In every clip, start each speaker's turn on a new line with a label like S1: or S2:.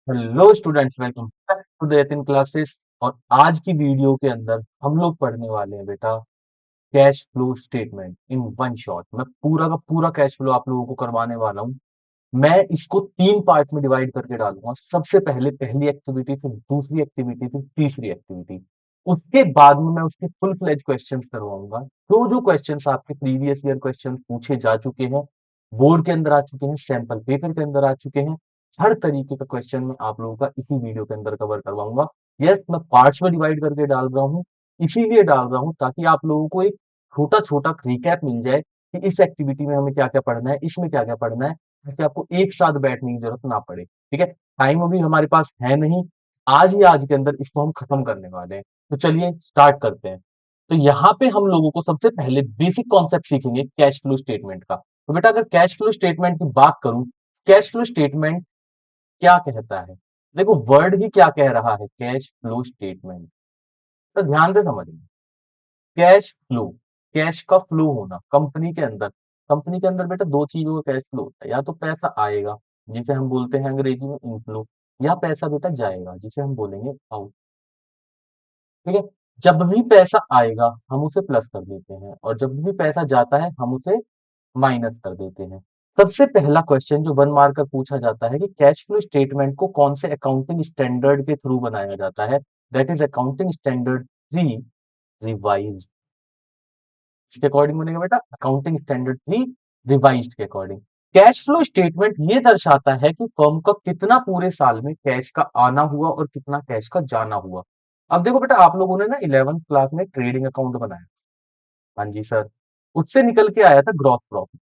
S1: Hello students, welcome back to the Yatin classes. और आज की वीडियो के अंदर हम लोग पढ़ने वाले हैं बेटा cash flow statement in one shot. मैं पूरा का पूरा कैश फ्लो आप लोगों को करवाने वाला हूँ। मैं इसको 3 पार्ट में डिवाइड करके डालूंगा। सबसे पहले पहली एक्टिविटी, फिर दूसरी एक्टिविटी, फिर तीसरी एक्टिविटी। उसके बाद में मैं उसके फुल फ्लेज क्वेश्चंस करवाऊंगा। जो जो क्वेश्चंस आपके प्रीवियस ईयर क्वेश्चंस पूछे जा चुके हैं, बोर्ड के अंदर आ चुके हैं, सैंपल पेपर के अंदर आ चुके हैं, हर तरीके का क्वेश्चन मैं आप लोगों का इसी वीडियो के अंदर कवर करवाऊंगा। यस, मैं पार्ट्स में डिवाइड करके डाल रहा हूँ। इसीलिए डाल रहा हूँ ताकि आप लोगों को एक छोटा छोटा रिकैप मिल जाए कि इस एक्टिविटी में हमें क्या क्या पढ़ना है, इसमें क्या क्या पढ़ना है, ताकि आपको एक साथ बैठने की जरूरत ना पड़े। ठीक है, टाइम अभी हमारे पास है नहीं। आज ही आज के अंदर इसको हम खत्म करने वाले हैं। तो चलिए स्टार्ट करते हैं। तो यहाँ पे हम लोगों को सबसे पहले बेसिक कॉन्सेप्ट सीखेंगे कैश फ्लो स्टेटमेंट का। तो बेटा अगर कैश फ्लो स्टेटमेंट की बात करूं, कैश फ्लो स्टेटमेंट क्या कहता है? देखो वर्ड ही क्या कह रहा है, कैश फ्लो स्टेटमेंट। तो ध्यान से समझना। कैश फ्लो, कैश का फ्लो होना कंपनी के अंदर। कंपनी के अंदर बेटा दो चीजों का कैश फ्लो होता है, या तो पैसा आएगा जिसे हम बोलते हैं अंग्रेजी में इनफ्लो, या पैसा बेटा जाएगा जिसे हम बोलेंगे आउट। ठीक है, जब भी पैसा आएगा हम उसे प्लस कर देते हैं, और जब भी पैसा जाता है हम उसे माइनस कर देते हैं। सबसे पहला क्वेश्चन जो वन मार्कर पूछा जाता है कि कैश फ्लो स्टेटमेंट को कौन से अकाउंटिंग स्टैंडर्ड के थ्रू बनाया जाता है? That is accounting standard 3 revise. इसके अकॉर्डिंग बनेगा बेटा अकाउंटिंग स्टैंडर्ड 3 रिवाइज्ड के अकॉर्डिंग। कैश फ्लो स्टेटमेंट ये दर्शाता है कि फर्म का कितना पूरे साल में कैश का आना हुआ और कितना कैश का जाना हुआ। अब देखो बेटा, आप लोगों ने ना 11th क्लास में ट्रेडिंग अकाउंट बनाया। हाँ जी सर। उससे निकल के आया था ग्रॉस प्रॉफिट।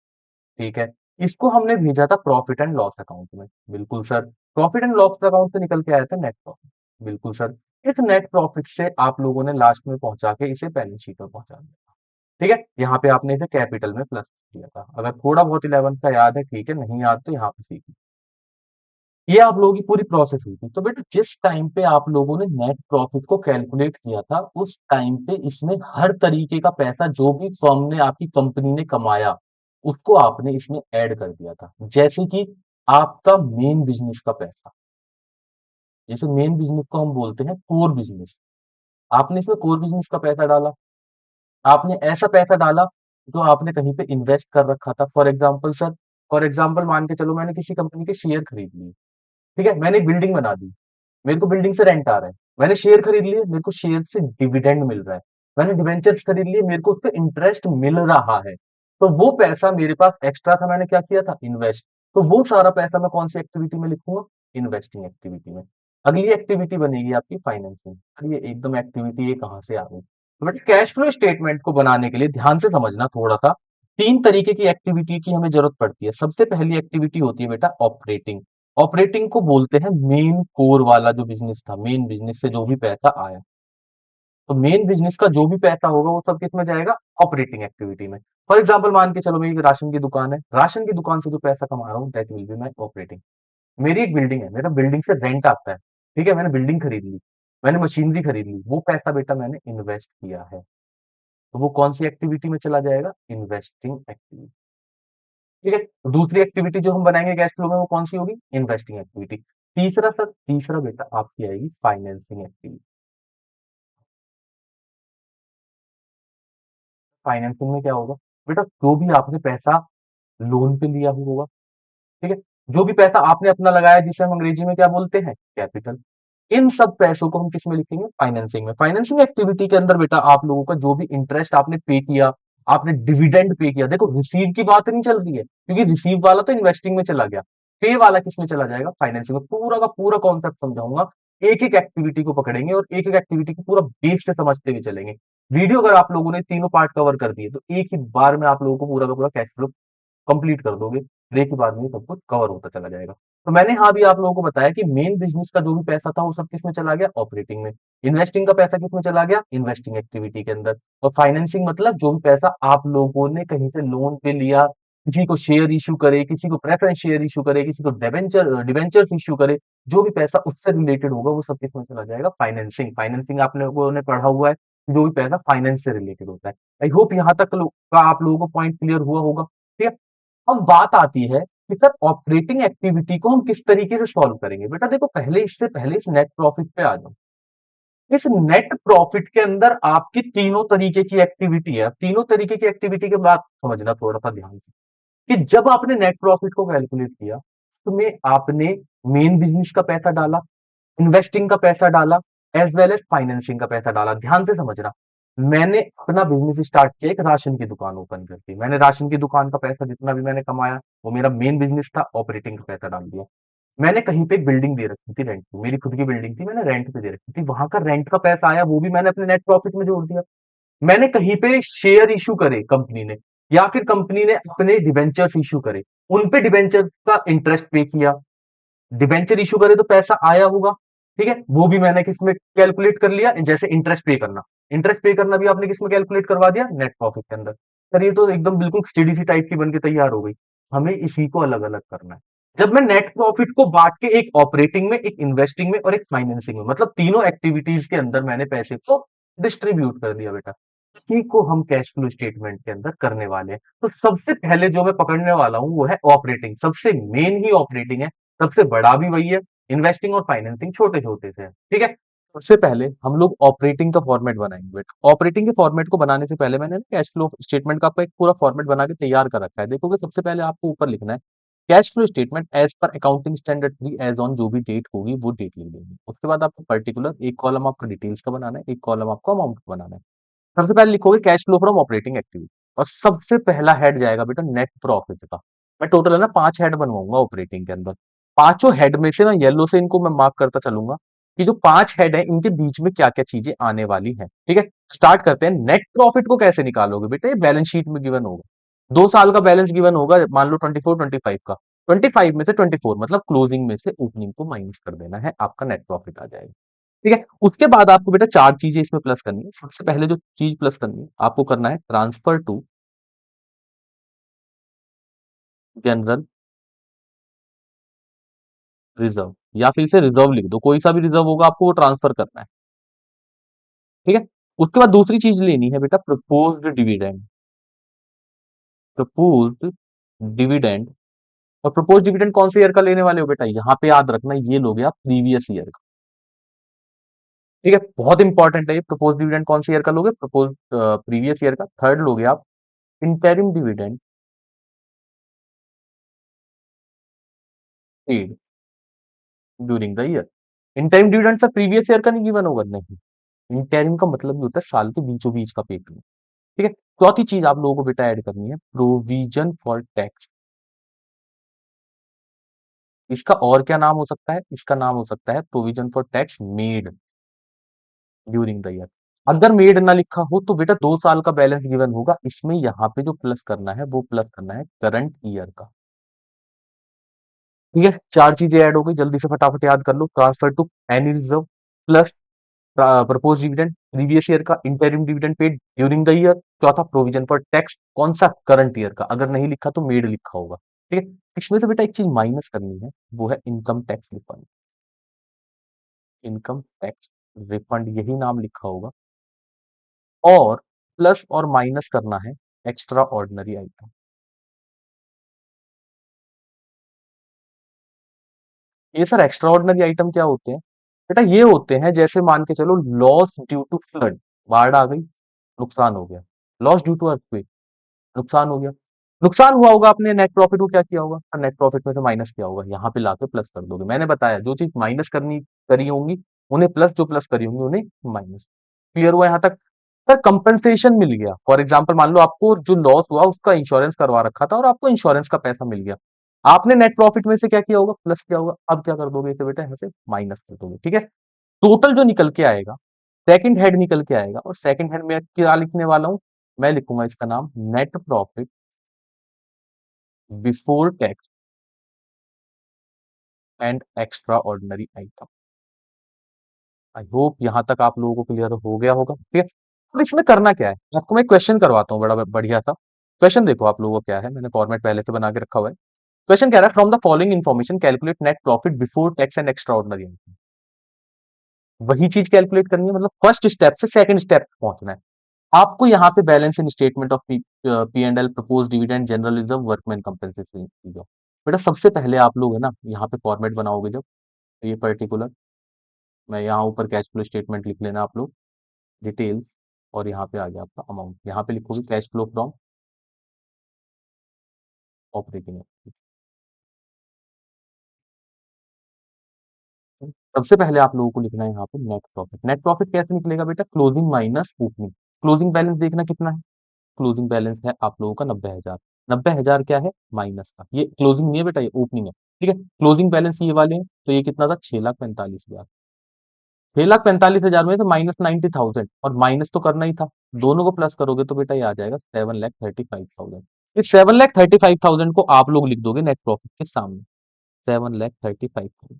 S1: ठीक है, इसको हमने भेजा था प्रॉफिट एंड लॉस अकाउंट में। बिल्कुल sir. Profit and loss account से निकल के आया था नेट प्रॉफिट। बिल्कुल सर। इस नेट प्रॉफिट से आप लोगों ने लास्ट में पहुंचा के इसे बैलेंस शीट में पहुंचा दिया। ठीक है, यहाँ पे आपने इसे कैपिटल में प्लस किया था। अगर थोड़ा बहुत 11th का याद है ठीक है, नहीं याद तो यहाँ पे सीखिए। ये आप लोगों की पूरी प्रोसेस हुई थी। तो बेटा जिस टाइम पे आप लोगों ने नेट प्रॉफिट को कैलकुलेट किया था, उस टाइम पे इसमें हर तरीके का पैसा जो भी फर्म ने, आपकी कंपनी ने कमाया, उसको आपने इसमें ऐड कर दिया था। जैसे कि आपका मेन बिजनेस का पैसा, जैसे मेन बिजनेस को हम बोलते हैं कोर बिजनेस, आपने इसमें कोर बिजनेस का पैसा डाला। आपने ऐसा पैसा डाला जो आपने कहीं पे इन्वेस्ट कर रखा था। For example sir, for example मान के चलो मैंने किसी कंपनी के शेयर खरीद लिए। ठीक है, मैंने एक बिल्डिंग बना दी, मेरे को बिल्डिंग से रेंट आ रहा है। मैंने शेयर खरीद लिए, मेरे को शेयर से डिविडेंड मिल रहा है। मैंने डिवेंचर्स खरीद लिए, मेरे को उस पर इंटरेस्ट मिल रहा है। तो वो पैसा मेरे पास एक्स्ट्रा था, मैंने क्या किया था, इन्वेस्ट। तो वो सारा पैसा मैं कौन सी एक्टिविटी में लिखूंगा? इन्वेस्टिंग एक्टिविटी में। अगली एक्टिविटी बनेगी आपकी फाइनेंसिंग। अरे ये एकदम एक्टिविटी ये कहाँ से आ गई? तो बेटा कैश फ्लो स्टेटमेंट को बनाने के लिए ध्यान से समझना थोड़ा सा। 3 तरीके की एक्टिविटी की हमें जरूरत पड़ती है। सबसे पहली एक्टिविटी होती है बेटा ऑपरेटिंग। ऑपरेटिंग को बोलते हैं मेन कोर वाला जो बिजनेस था, मेन बिजनेस से जो भी पैसा आया। तो मेन बिजनेस का जो भी पैसा होगा वो सब किस में जाएगा? ऑपरेटिंग एक्टिविटी में। फॉर एग्जांपल मान के चलो मेरी राशन की दुकान है, राशन की दुकान से जो पैसा कमा रहा हूँ that will be my operating. मेरी एक बिल्डिंग है, मेरा बिल्डिंग से रेंट आता है। ठीक है, मैंने बिल्डिंग खरीद ली, मैंने मशीनरी खरीद ली, वो पैसा बेटा मैंने इन्वेस्ट किया है। तो वो कौन सी एक्टिविटी में चला जाएगा? Investing activity. ठीक है, तो दूसरी एक्टिविटी जो हम बनाएंगे कैश फ्लो में वो कौन सी होगी? Investing activity. तीसरा सर, तीसरा बेटा आपकी आएगी फाइनेंसिंग एक्टिविटी। फाइनेंसिंग में क्या होगा? बेटा जो भी आपने पैसा लोन पे लिया हुआ होगा, ठीक है, जो भी पैसा आपने अपना लगाया जिसे हम अंग्रेजी में क्या बोलते हैं? कैपिटल। इन सब पैसों को हम किस में लिखेंगे? फाइनेंसिंग में। फाइनेंसिंग एक्टिविटी के अंदर बेटा आप लोगों का जो भी इंटरेस्ट आपने पे किया, आपने डिविडेंड पे किया, देखो रिसीव की बात नहीं चल रही है क्योंकि रिसीव वाला तो इन्वेस्टिंग में चला गया। पे वाला किस में चला जाएगा? फाइनेंसिंग में। पूरा का पूरा कॉन्सेप्ट समझाऊंगा। एक एक एक्टिविटी को पकड़ेंगे और एक एक एक्टिविटी को पूरा बेस से समझते हुए चलेंगे। वीडियो अगर आप लोगों ने तीनों पार्ट कवर कर दिए तो एक ही बार में आप लोगों को पूरा का पूरा कैश फ्लो कंप्लीट कर दोगे। फिर एक ही बार में सब कुछ कवर होता चला जाएगा। तो मैंने हाँ भी आप लोगों को बताया कि मेन बिजनेस का जो भी पैसा था वो सब किस में चला गया? ऑपरेटिंग में। इन्वेस्टिंग का पैसा किस में चला गया? इन्वेस्टिंग एक्टिविटी के अंदर। और फाइनेंसिंग मतलब जो भी पैसा आप लोगों ने कहीं से लोन पे लिया, किसी को शेयर इश्यू करे, किसी को प्रेफरेंस शेयर इश्यू करे, किसी को डिवेंचर डिवेंचर इश्यू करे, जो भी पैसा उससे रिलेटेड होगा वो सब किस में चला जाएगा? फाइनेंसिंग। फाइनेंसिंग आप लोगों ने पढ़ा हुआ है, जो भी पैसा फाइनेंस से रिलेटेड होता है। आई होप यहाँ तक का आप लोगों को पॉइंट क्लियर हुआ होगा। ठीक है, अब बात आती है कि सर ऑपरेटिंग एक्टिविटी को हम किस तरीके से सॉल्व करेंगे। बेटा देखो, इससे पहले इस नेट प्रॉफिट पे आ जाओ। इस नेट प्रॉफिट के अंदर आपकी तीनों तरीके की एक्टिविटी है। तीनों तरीके की एक्टिविटी के बाद समझना थोड़ा सा ध्यान से, कि जब आपने नेट प्रॉफिट को कैलकुलेट किया, तो में आपने मेन बिजनेस का पैसा डाला, इन्वेस्टिंग का पैसा डाला, एज वेल एज फाइनेंसिंग का पैसा डाला। ध्यान से समझना, मैंने अपना बिजनेस स्टार्ट किया एक राशन की दुकान ओपन करके। मैंने राशन की दुकान का पैसा जितना भी मैंने कमाया, वो मेरा मेन बिजनेस था, ऑपरेटिंग का पैसा डाल दिया। मैंने कहीं पे एक बिल्डिंग दे रखी थी रेंट पे, मेरी खुद की बिल्डिंग थी, मैंने रेंट पे दे रखी थी, वहां का रेंट का पैसा आया, वो भी मैंने अपने नेट प्रॉफिट में जोड़ दिया। मैंने कहीं पे शेयर इशू करे कंपनी ने, या फिर कंपनी ने अपने डिबेंचर्स इशू करे, उन पे डिबेंचर का इंटरेस्ट पे किया। डिबेंचर इशू करे तो पैसा आया होगा, ठीक है, वो भी मैंने किसमें कैलकुलेट कर लिया, जैसे इंटरेस्ट पे करना। इंटरेस्ट पे करना भी आपने किसमें कैलकुलेट करवा दिया, नेट प्रॉफिट के अंदर। सर ये तो एकदम बिल्कुल खिचड़ी सी टाइप की बन के तैयार हो गई। हमें इसी को अलग अलग करना है। जब मैं नेट प्रॉफिट को बांट के एक ऑपरेटिंग में, एक इन्वेस्टिंग में और एक फाइनेंसिंग में, मतलब तीनों एक्टिविटीज के अंदर मैंने पैसे को डिस्ट्रीब्यूट कर दिया बेटा, इसी को हम कैश फ्लो स्टेटमेंट के अंदर करने वाले हैं। तो सबसे पहले जो मैं पकड़ने वाला हूं वो है ऑपरेटिंग। सबसे मेन ही ऑपरेटिंग है, सबसे बड़ा भी वही है। इन्वेस्टिंग और फाइनेंसिंग छोटे छोटे से है, ठीक है। सबसे पहले हम लोग ऑपरेटिंग का फॉर्मेट बनाएंगे बेटा। ऑपरेटिंग के फॉर्मेट को बनाने से पहले मैंने कैश फ्लो स्टेटमेंट का आपको एक पूरा फॉर्मेट बना के तैयार कर रखा है। देखोगे सबसे पहले आपको ऊपर लिखना है cash flow statement as per accounting standard 3 as on, जो भी डेट होगी वो डेट लिख देंगे। उसके बाद आपको पर्टिकुलर एक कॉलम आपको डिटेल्स का बनाना है, एक कॉलम आपको अमाउंट का बनाना है। सबसे पहले लिखोगे cash flow from operating activity, और सबसे पहला हेड जाएगा बेटा नेट प्रॉफिट का। मैं टोटल है ना 5 हेड बनवाऊंगा ऑपरेटिंग के अंदर। पांचों हेड में से ना येलो से इनको मैं मार्क करता चलूंगा कि जो 5 हेड है इनके बीच में क्या क्या चीजें आने वाली हैं, ठीक है। स्टार्ट करते हैं। नेट प्रॉफिट को कैसे निकालोगे बेटा, ये बैलेंस शीट में गिवन होगा। 2 साल का बैलेंस गिवन होगा, मान लो 24-25 का। 25 में से 24 मतलब क्लोजिंग में से ओपनिंग को माइनस कर देना है, आपका नेट प्रॉफिट आ जाएगा, ठीक है। उसके बाद आपको बेटा 4 चीजें इसमें प्लस करनी है। सबसे पहले जो चीज प्लस करनी है, आपको करना है ट्रांसफर टू जनरल रिजर्व, या फिर इसे रिजर्व लिख दो, कोई सा भी रिजर्व होगा आपको वो ट्रांसफर करना है, ठीक है। उसके बाद दूसरी चीज लेनी है बेटा प्रपोज्ड डिविडेंड। प्रपोज्ड डिविडेंड, और प्रपोज डिविडेंड कौन से ईयर का लेने वाले हो बेटा, यहाँ पे याद रखना ये लोगे आप प्रीवियस ईयर का, ठीक है। बहुत इंपॉर्टेंट है ये। प्रपोज डिविडेंड कौन से ईयर का लोगे, प्रपोज प्रीवियस ईयर का। थर्ड लोगे आप interim dividend paid during the year. Interim dividend sir previous year का नहीं गिवन होगा, नहीं। इंटरिम का मतलब ये होता है साल के बीचों बीच का पे करना, ठीक है। चौथी चीज आप लोगों को बेटा ऐड करनी है प्रोविजन फॉर टैक्स। इसका और क्या नाम हो सकता है, इसका नाम हो सकता है provision for tax made during the year. अगर मेड ना लिखा हो तो बेटा 2 साल का बैलेंस गिवन होगा, इसमें यहाँ पे जो प्लस करना है वो प्लस करना है करंट ईयर का, ठीक है। 4 चीजें ऐड हो गई, जल्दी से फटाफट याद कर लो। Transfer to any reserve, plus propose dividend previous year का, interim dividend paid during the year, चौथा प्रोविजन फॉर टैक्स कौन सा, करंट ईयर का। अगर नहीं लिखा तो मेड लिखा होगा, ठीक है। इसमें से बेटा एक चीज माइनस करनी है, वो है income tax refund. Income tax refund यही नाम लिखा होगा, और प्लस और माइनस करना है एक्स्ट्रा ऑर्डिनरी आइटम। ये सर एक्स्ट्रा ऑर्डिनरी आइटम क्या होते हैं बेटा, ये होते हैं जैसे मान के चलो लॉस ड्यू टू फ्लड, बाढ़ आ गई, नुकसान हो गया। लॉस ड्यू टू अर्थक्वेक, नुकसान हो गया। नुकसान हुआ होगा, आपने नेट प्रॉफिट को क्या किया होगा, नेट प्रॉफिट में से माइनस किया होगा, यहाँ पे लाके प्लस कर दोगे। मैंने बताया जो चीज माइनस करनी करी होंगी उन्हें प्लस, जो प्लस करी होंगी उन्हें माइनस। क्लियर हुआ यहाँ तक। सर कंपनसेशन मिल गया, फॉर एग्जाम्पल मान लो आपको जो लॉस हुआ उसका इंश्योरेंस करवा रखा था और आपको इंश्योरेंस का पैसा मिल गया। आपने नेट प्रॉफिट में से क्या किया होगा, प्लस किया होगा। अब क्या कर दोगे इसे बेटा, यहाँ से माइनस कर दोगे, ठीक है। टोटल जो निकल के आएगा, सेकंड हेड निकल के आएगा, और सेकंड हेड में क्या लिखने वाला हूं, मैं लिखूंगा इसका नाम net profit before tax and extra ordinary item. I hope यहां तक आप लोगों को क्लियर हो गया होगा, ठीक है। अब इसमें करना क्या है, आपको मैं क्वेश्चन करवाता हूँ बड़ा बढ़िया था। क्वेश्चन देखो आप लोगों को क्या है, मैंने फॉर्मेट पहले से बना के रखा हुआ है। क्वेश्चन कह रहा है from the following information calculate net profit before tax and extra ordinary income. वही चीज कैलकुलेट करनी है, मतलब फर्स्ट स्टेप से सेकंड स्टेप पहुंचना है आपको। यहाँ पे balance in statement of P and L, propose dividend, general reserve, workman compensation. बेटा सबसे पहले आप लोग है ना यहाँ पे फॉर्मेट बनाओगे जब, तो ये पर्टिकुलर, मैं यहाँ ऊपर कैश फ्लो स्टेटमेंट लिख लेना आप लोग, डिटेल्स, और यहाँ पे आ गया आपका अमाउंट, यहाँ पे लिखोगे कैश फ्लो फ्रॉम ऑपरेटिंग। सबसे पहले आप लोगों को लिखना है यहाँ पे नेट प्रॉफिट। नेट प्रॉफिट कैसे निकलेगा बेटा? Closing minus opening. Closing balance देखना कितना है? क्लोजिंग बैलेंस है आप लोगों का 90,000। 90,000 क्या है? माइनस का, ये क्लोजिंग नहीं है बेटा, ये ओपनिंग है। ठीक है, क्लोजिंग बैलेंस ये वाले हैं, तो ये कितना था? 6,45,000। 6,45,000 में से माइनस 90,000, और माइनस तो करना ही था, दोनों को प्लस करोगे तो बेटा ये आ जाएगा 7,35,000। इस 7,35,000 को आप लोग लिख दोगे नेट प्रॉफिट के सामने, 7,35,000।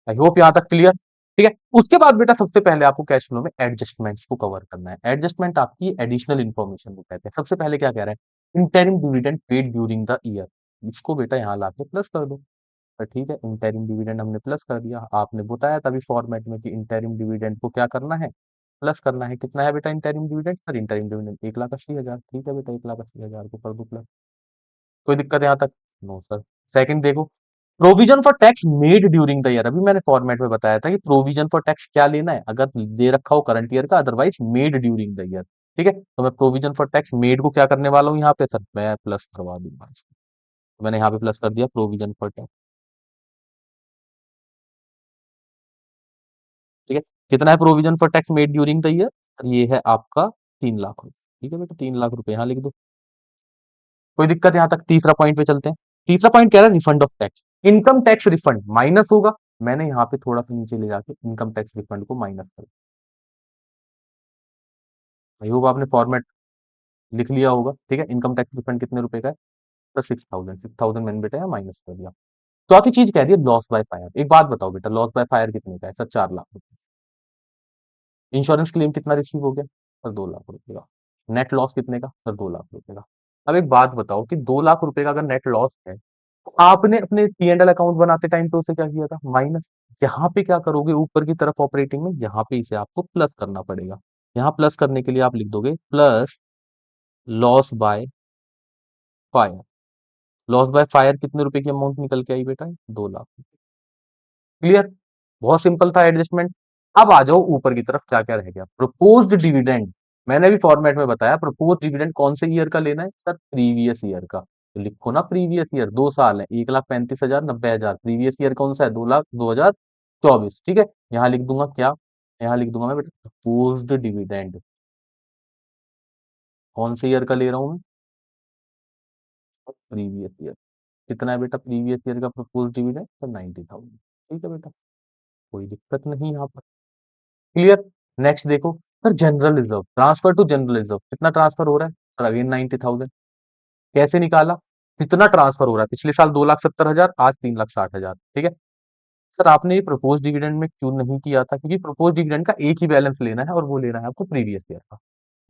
S1: आई होप यहाँ तक क्लियर। ठीक है, उसके बाद बेटा सबसे पहले आपको कैश फ्लो में एडजस्टमेंट्स को कवर करना है। एडजस्टमेंट आपकी एडिशनल इन्फॉर्मेशन को कहते हैं। सबसे पहले क्या कह रहा है? Interim dividend paid during the year. इसको बेटा यहाँ लाके प्लस कर दो। तो ठीक है, इंटरिम डिविडेंड हमने प्लस कर दिया। आपने बताया तभी फॉर्मेट में कि इंटरिम डिविडेंड को क्या करना है? प्लस करना है। कितना है बेटा interim dividend? Sir interim dividend 1,80,000। ठीक है बेटा, 1,80,000 को कर दो प्लस। कोई दिक्कत है यहाँ तक? No sir. सेकंड देखो, provision for tax made during the year. अभी मैंने फॉर्मेट में बताया था कि प्रोविजन फॉर टैक्स क्या लेना है, अगर दे रखा हो करंट ईयर का, otherwise made during the year. ठीक है, तो मैं प्रोविजन फॉर टैक्स मेड को क्या करने वाला हूँ यहाँ पे? सर मैं प्लस करवा दूंगा इसको। मैंने यहाँ पे प्लस कर दिया प्रोविजन फॉर टैक्स। ठीक है, कितना है provision for tax made during the year? ये है आपका 3 लाख रुपए। ठीक है बेटा, 3 लाख रुपए यहाँ लिख दो। कोई दिक्कत यहाँ तक? तीसरा पॉइंट पे चलते हैं। तीसरा पॉइंट कह रहा है refund of tax. Income tax refund minus होगा, मैंने यहाँ पे थोड़ा सा नीचे ले जाके इनकम टैक्स रिफंड को माइनस कर, आई होप आपने फॉर्मेट लिख लिया होगा। ठीक है, इनकम टैक्स रिफंड कितने रुपए का है? तो 6,000। 6,000 मैंने बेटा यहाँ माइनस कर दिया। चौथी चीज कह रही है लॉस बाय फायर। एक बात बताओ बेटा, लॉस बाय फायर कितने का है? सर 4 लाख रुपए। इंश्योरेंस क्लेम कितना रिसीव हो गया? सर 2 लाख रुपए का। नेट लॉस कितने का? सर 2 लाख रुपए का। अब एक बात बताओ कि 2 लाख रुपए का अगर नेट लॉस है, तो आपने अपने पी एंड एल अकाउंट बनाते टाइम पे उसे क्या किया था? माइनस। यहाँ पे क्या करोगे? ऊपर की तरफ ऑपरेटिंग में यहाँ पे इसे आपको प्लस करना पड़ेगा। यहाँ प्लस करने के लिए आप लिख दोगे plus loss by fire. Loss by fire कितने रुपए की अमाउंट निकल के आई बेटा? 2 लाख। क्लियर? बहुत सिंपल था एडजस्टमेंट। अब आ जाओ ऊपर की तरफ, क्या क्या रह गया? Proposed dividend. मैंने भी फॉर्मेट में बताया प्रोपोज्ड डिविडेंड कौन से ईयर का लेना है? सर प्रीवियस ईयर का। तो लिखो ना प्रीवियस ईयर, 2 साल है, 1,35,000, 90,000। प्रीवियस ईयर कौन सा है? 2 लाख, 2024। ठीक है, यहाँ लिख दूंगा क्या? यहाँ लिख दूंगा मैं बेटा प्रपोज्ड डिविडेंड। कौन से ईयर का ले रहा हूँ मैं? Previous year. कितना है बेटा प्रीवियस ईयर का प्रपोज्ड डिविडेंड? सर 90,000। ठीक है बेटा, कोई दिक्कत नहीं यहाँ पर। क्लियर? नेक्स्ट देखो, sir general reserve transfer to general reserve कितना ट्रांसफर हो रहा है? Sir again 90,000। कैसे निकाला? कितना ट्रांसफर हो रहा है? पिछले साल 2,70,000, आज 3,60,000। ठीक है, सर आपने ये प्रपोज डिविडेंड में क्यों नहीं किया था? क्योंकि प्रपोज डिविडेंड का एक ही बैलेंस लेना है, और वो लेना है आपको प्रीवियस ईयर का।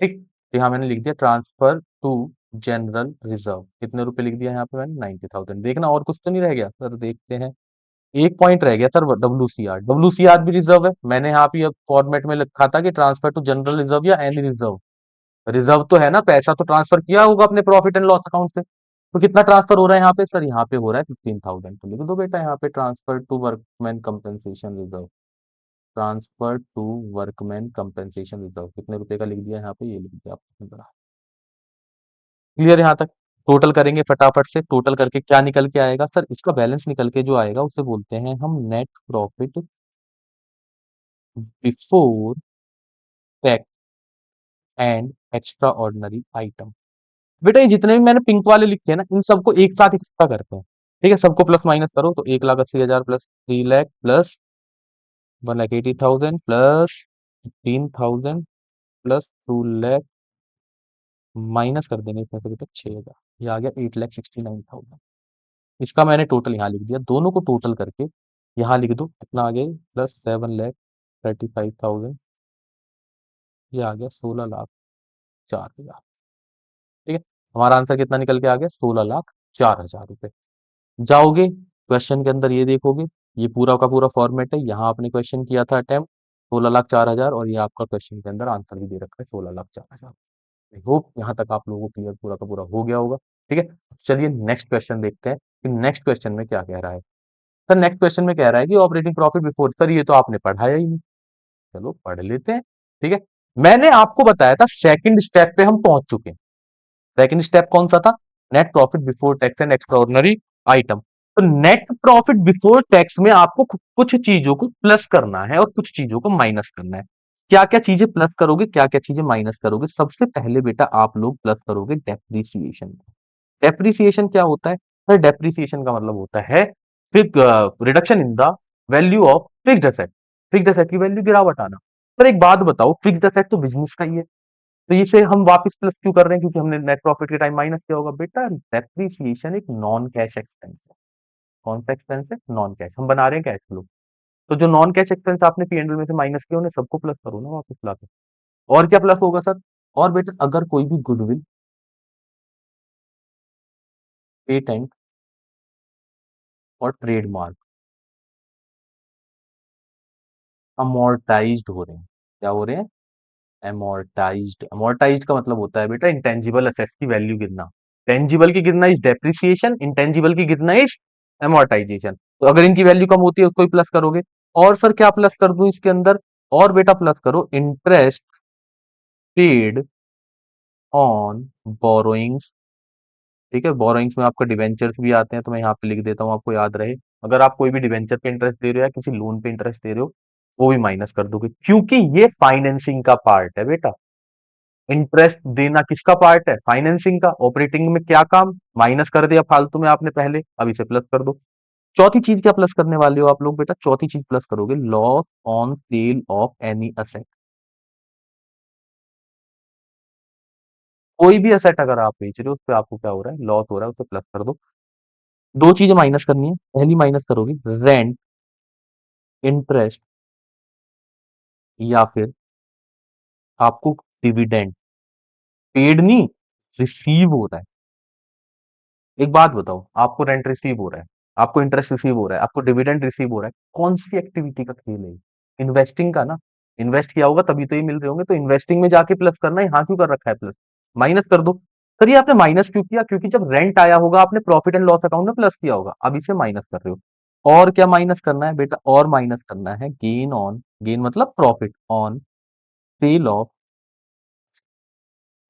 S1: ठीक, तो यहाँ मैंने लिख दिया ट्रांसफर टू जनरल रिजर्व। कितने रुपए लिख दिया यहाँ पे मैंने? 90,000। देखना और कुछ तो नहीं रह गया? सर देखते हैं, एक पॉइंट रह गया सर, डब्ल्यूसीआर। डब्ल्यूसीआर भी रिजर्व है, मैंने यहाँ पे फॉर्मेट में लिखा था कि ट्रांसफर टू जनरल रिजर्व या एनी रिजर्व। रिजर्व तो है ना, पैसा तो ट्रांसफर किया होगा अपने प्रॉफिट एंड लॉस अकाउंट से। तो कितना ट्रांसफर हो रहा है यहाँ पे? सर यहाँ पे हो रहा है 15,000। तो लिख दो बेटा यहाँ पे transfer to workman compensation reserve. Transfer to workman compensation reserve कितने रुपए का लिख दिया यहाँ पे? ये लिख दिया आपने। क्लियर यहाँ तक? टोटल करेंगे फटाफट से। टोटल करके क्या निकल के आएगा? सर इसका बैलेंस निकल के जो आएगा उसे बोलते हैं हम net profit before tax and extra ordinary item. बेटा ये जितने भी मैंने पिंक वाले लिखे हैं ना, इन सबको एक साथ इकट्ठा करते हैं। ठीक है, सबको प्लस माइनस करो तो 1,80,000 plus 3 lakh plus 1,80,000 plus 15,000 plus 2 lakh, minus कर देंगे इसमें से बेटा 6,000। ये आ गया 8,69,000। इसका मैंने टोटल यहाँ लिख दिया, दोनों को टोटल करके यहाँ लिख दो कितना आ गया? प्लस 7,35,000। ये आ गया 16,04,000। ठीक है, हमारा आंसर कितना निकल के आ गया? 16,04,000 रुपए। जाओगे क्वेश्चन के अंदर ये देखोगे, ये पूरा का पूरा फॉर्मेट है। यहाँ आपने क्वेश्चन किया था अटेम्प्ट 16,04,000, और ये आपका क्वेश्चन के अंदर आंसर भी दे रखा है 16,04,000। आई होप यहाँ तक आप लोगों को क्लियर पूरा का पूरा हो गया होगा। ठीक है, चलिए नेक्स्ट क्वेश्चन देखते हैं। नेक्स्ट क्वेश्चन में क्या कह रहा है? सर नेक्स्ट क्वेश्चन में कह रहा है कि ऑपरेटिंग प्रॉफिट बिफोर, सर ये तो आपने पढ़ाया ही नहीं। चलो पढ़ लेते हैं, ठीक है। मैंने आपको बताया था सेकंड स्टेप पे हम पहुंच चुके हैं। सेकंड स्टेप कौन सा था? Net profit before tax and extraordinary item. तो नेट प्रॉफिट बिफोर टैक्स में आपको कुछ चीजों को प्लस करना है और कुछ चीजों को माइनस करना है। क्या क्या चीजें प्लस करोगे, क्या क्या चीजें माइनस करोगे? सबसे पहले बेटा आप लोग प्लस करोगे डेप्रीसिएशन। डेप्रीसिएशन क्या होता है? सर डेप्रीसिएशन का मतलब होता है reduction in the value of fixed asset. Fixed asset की वैल्यू गिरावट आना। पर एक बात बताओ, फिक्स्ड एसेट तो बिजनेस का ही है, तो इसे हम वापस प्लस क्यों कर रहे हैं? क्योंकि हमने नेट प्रॉफिट के टाइम माइनस किया होगा। बेटा डेप्रीसिएशन एक नॉन कैश एक्सपेंस है। कौन सा एक्सपेंस है? Non cash. हम बना रहे हैं कैश फ्लो, तो जो नॉन कैश एक्सपेंस आपने पीएनएल में से माइनस किया उन्हें सबको प्लस करो ना वापस लाके। और क्या प्लस होगा सर? और बेटा अगर कोई भी गुडविल, पेटेंट और ट्रेडमार्क अमोर्टाइज्ड हो रहे हैं, क्या हो रहे हैं? अमोर्टाइज्ड। अमोर्टाइज्ड का मतलब होता है बेटा इंटेंजिबल एसेट्स की वैल्यू गिरना। टेंजिबल की गिरना इज डेप्रिसिएशन, इंटेंजिबल की गिरना इज अमोर्टाइजेशन। तो अगर इनकी वैल्यू कम होती है उसको ही प्लस करोगे। और सर क्या प्लस कर दूं इसके अंदर? और बेटा प्लस करो इंटरेस्ट पेड ऑन बोरोइंग्स। ठीक है, बोरोइंग्स में आपका डिवेंचर्स भी आते हैं, तो मैं यहाँ पे लिख देता हूँ आपको याद रहे। अगर आप कोई भी डिवेंचर पे इंटरेस्ट दे रहे हो या किसी लोन पे इंटरेस्ट दे रहे हो, वो भी माइनस कर दोगे, क्योंकि ये फाइनेंसिंग का पार्ट है बेटा। इंटरेस्ट देना किसका पार्ट है? फाइनेंसिंग का। ऑपरेटिंग में क्या काम? माइनस कर दिया फालतू में आपने पहले, अब इसे प्लस कर दो। चौथी चीज क्या प्लस करने वाले हो आप लोग बेटा? चौथी चीज प्लस करोगे loss on sale of any asset. कोई भी असेट अगर आप बेच रहे हो उस पर आपको क्या हो रहा है? लॉस हो रहा है, उसे प्लस कर दो। दो चीजें माइनस करनी है। पहली माइनस करोगे रेंट, इंटरेस्ट, या फिर आपको डिविडेंड। पेड नहीं, रिसीव हो रहा है। एक बात बताओ, आपको रेंट रिसीव हो रहा है, आपको इंटरेस्ट रिसीव हो रहा है, आपको डिविडेंड रिसीव हो रहा है, कौन सी एक्टिविटी का खेल है? इन्वेस्टिंग का ना। इन्वेस्ट किया होगा तभी तो ये मिल रहे होंगे, तो इन्वेस्टिंग में जाके प्लस करना है, यहाँ क्यों कर रखा है प्लस? माइनस कर दो। सर ये आपने माइनस क्यों किया? क्योंकि जब रेंट आया होगा आपने प्रॉफिट एंड लॉस अकाउंट में प्लस किया होगा, अब इसे माइनस कर रहे हो। और क्या माइनस करना है बेटा? और माइनस करना है गेन ऑन, गेन मतलब प्रॉफिट ऑन सेल ऑफ।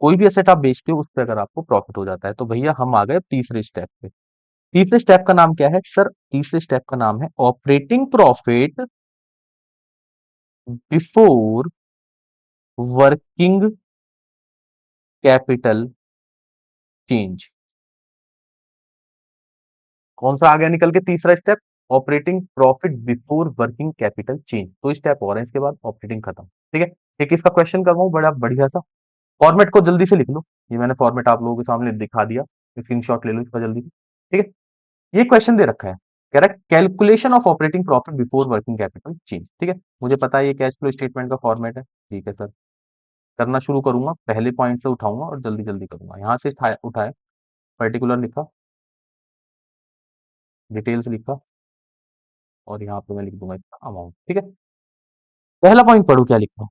S1: कोई भी एसेट आप बेचते हो उस पर अगर आपको प्रॉफिट हो जाता है, तो भैया हम आ गए तीसरे स्टेप पे। तीसरे स्टेप का नाम क्या है सर? तीसरे स्टेप का नाम है operating profit before working capital change. कौन सा आ गया निकल के तीसरा step? Operating profit before working capital change. दो स्टेप और हैं इसके बाद ऑपरेटिंग खत्म। ठीक है, एक इसका क्वेश्चन करवाऊं बड़ा बढ़िया सा। फॉर्मेट को जल्दी से लिख लो, ये मैंने फॉर्मेट आप लोगों के सामने दिखा दिया, स्क्रीनशॉट ले लो इसका जल्दी से। ठीक है, ये क्वेश्चन दे रखा है, कह रहा है calculation of operating profit before working capital change. ठीक है, मुझे पता है ये कैश फ्लो स्टेटमेंट का फॉर्मेट है। ठीक है सर, करना शुरू करूंगा, पहले पॉइंट से उठाऊंगा और जल्दी जल्दी करूंगा। यहाँ से उठाए, पर्टिकुलर लिखा, डिटेल्स लिखा, और यहाँ पे मैं लिख दूंगा इसका अमाउंट। ठीक है, पहला पॉइंट पढ़ो क्या लिखा है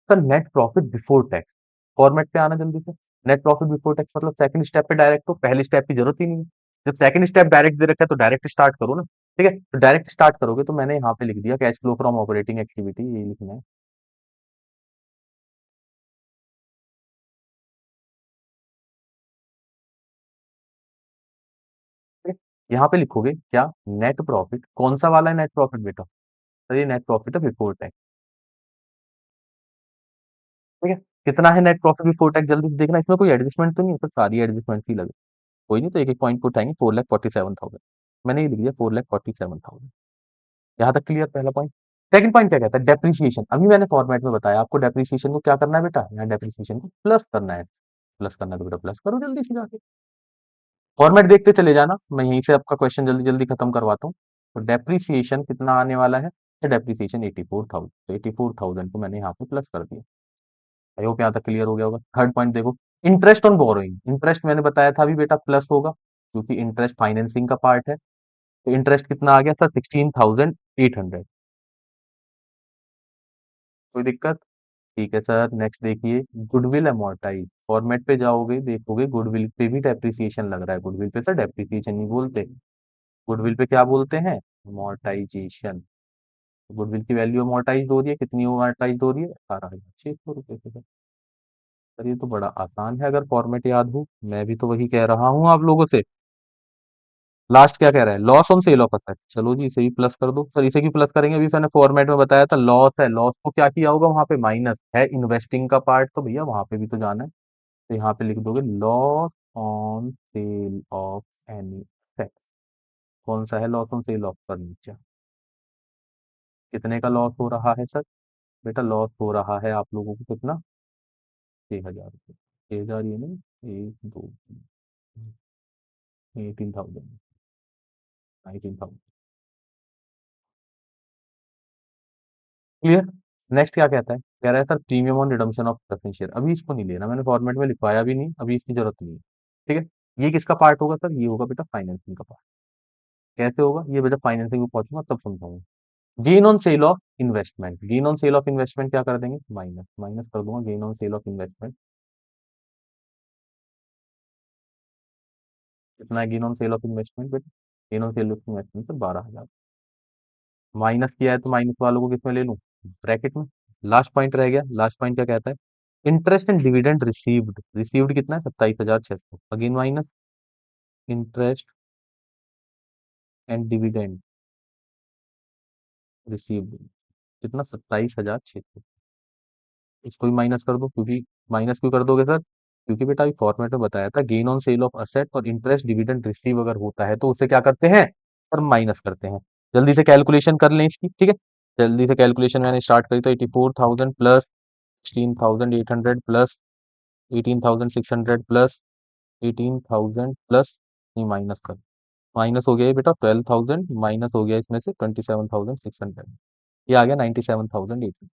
S1: sir? Net profit before tax. Format पे आना जल्दी से। नेट प्रॉफिट बिफोर टैक्स मतलब सेकंड स्टेप पे डायरेक्ट हो, पहले स्टेप की जरूरत ही नहीं है। जब सेकंड स्टेप डायरेक्ट दे रखा है तो डायरेक्ट स्टार्ट करो ना। ठीक है, तो डायरेक्ट स्टार्ट करोगे तो मैंने यहाँ पे लिख दिया cash flow from operating activity, ये लिखना है। ठीक है? यहाँ पे लिखोगे क्या? Net profit. कौन सा वाला है नेट प्रॉफिट बेटा? तो ये नेट प्रॉफिट है बिफोर टैक्स। ठीक है, कितना है नेट प्रॉफिट बिफोर टैक्स? जल्दी से देखना, इसमें कोई एडजस्टमेंट तो नहीं है, तो सारी एडजस्टमेंट ही लगे। कोई नहीं, तो एक एक पॉइंट को उठाएंगे। 4,47,000 मैंने ये लिख दिया, 4,47,000। यहाँ तक क्लियर पहला पॉइंट। सेकंड पॉइंट क्या कहता है? डेप्रिसिएशन। अभी मैंने फॉर्मेट में बताया आपको डेप्रिसिएशन को क्या करना है बेटा, यहाँ डेप्रिसिएशन को प्लस करना है। प्लस करना है तो बेटा प्लस करो जल्दी से जाके। फॉर्मेट देखते चले जाना, मैं यहीं से आपका क्वेश्चन जल्दी जल्दी खत्म करवाता हूँ। तो डेप्रिसिएशन कितना आने वाला है? डेप्रिसिएशन 84,000, तो 84,000 को मैंने यहाँ पे प्लस कर दिया। आई होप यहाँ तक क्लियर हो गया होगा। थर्ड पॉइंट देखो, इंटरेस्ट ऑन बोरोइंग। इंटरेस्ट मैंने बताया था अभी बेटा प्लस होगा, क्योंकि इंटरेस्ट फाइनेंसिंग का पार्ट है। तो इंटरेस्ट कितना आ गया सर? 16,800। कोई दिक्कत? ठीक है सर, नेक्स्ट देखिए, गुडविल अमोर्टाइज। फॉर्मेट पे जाओगे देखोगे गुडविल पे भी डेप्रिसिएशन लग रहा है। गुडविल पे सर डेप्रिसिएशन नहीं बोलते, गुडविल पे क्या बोलते हैं? अमोर्टाइजेशन। गुडविल की वैल्यू अमोर्टाइज हो रही है, कितनी अमोर्टाइज हो रही है? 18,600 रुपये से। सर ये तो बड़ा आसान है अगर फॉर्मेट याद हो, मैं भी तो वही कह रहा हूँ आप लोगों से। लास्ट क्या कह रहा है? Loss on sale of asset. चलो जी इसे भी प्लस कर दो सर, इसे क्यों प्लस करेंगे? अभी मैंने फॉर्मेट में बताया था लॉस है, लॉस को क्या किया होगा वहां पे? माइनस है, इन्वेस्टिंग का पार्ट तो भैया वहां पे भी तो जाना है। तो यहाँ पे लिख दोगे loss on sale of any asset. कौन सा है loss on sale of furniture? कितने का लॉस हो रहा है सर? बेटा लॉस हो रहा है आप लोगों को कितना? 6,000 रुपये। 6,000 ये नहीं, एक दो 18,000, 19,000। क्लियर? नेक्स्ट क्या कहता है? कह रहा है sir premium on redemption of preference share. अभी इसको नहीं लेना, मैंने फॉर्मेट में लिखवाया भी नहीं, अभी इसकी जरूरत नहीं है। ठीक है, ये किसका पार्ट होगा सर? ये होगा बेटा फाइनेंसिंग का पार्ट। कैसे होगा ये बेटा? फाइनेंसिंग में पहुंचूंगा तब समझाऊंगा। Gain on sale of investment, gain on sale of investment क्या कर देंगे? माइनस, माइनस कर दूंगा gain on sale of investment. कितना है gain on sale of investment बेटा? Gain on sale of investment sir 12,000। Minus किया है तो माइनस वालों को किसमें ले लूं? ब्रैकेट में। लास्ट पॉइंट रह गया, लास्ट पॉइंट क्या कहता है? Interest and dividend received, received कितना है? 27,600। Again minus interest and dividend received, कितना? 27,600। इसको भी माइनस कर दो, क्योंकि माइनस क्यों कर दोगे सर? क्योंकि बेटा अभी फॉर्मेट में बताया था gain on sale of asset और इंटरेस्ट डिविडेंड रिसीव अगर होता है तो उससे क्या करते हैं? और माइनस करते हैं। जल्दी से कैलकुलेशन कर लें इसकी, ठीक है? जल्दी से कैलकुलेशन मैंने स्टार्ट करी तो 84,000 प्लस 16,800 प्लस 18,600 प्लस 18,000 प्लस, नहीं माइनस कर, माइनस हो गया ये बेटा 12,000, माइनस हो गया इसमें से 27,600, ये आ गया 97,800।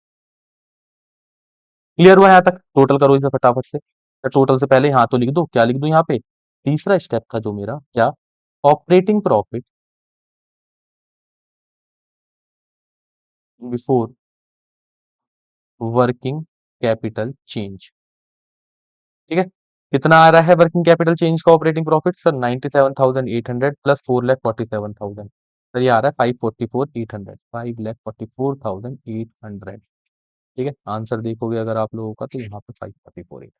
S1: क्लियर हुआ यहाँ तक? टोटल करो इसे फटाफट से। टोटल से पहले यहाँ तो लिख दो, क्या लिख दो यहाँ पे? तीसरा स्टेप था जो मेरा, क्या? Operating profit before working capital change. ठीक है, कितना आ रहा है वर्किंग कैपिटल चेंज का operating profit sir? 97,800 plus 4,47,000। Sir ये आ रहा है 544,800, 5,44,800। ठीक है, आंसर देखोगे अगर आप लोगों का तो यहाँ पे 544,800।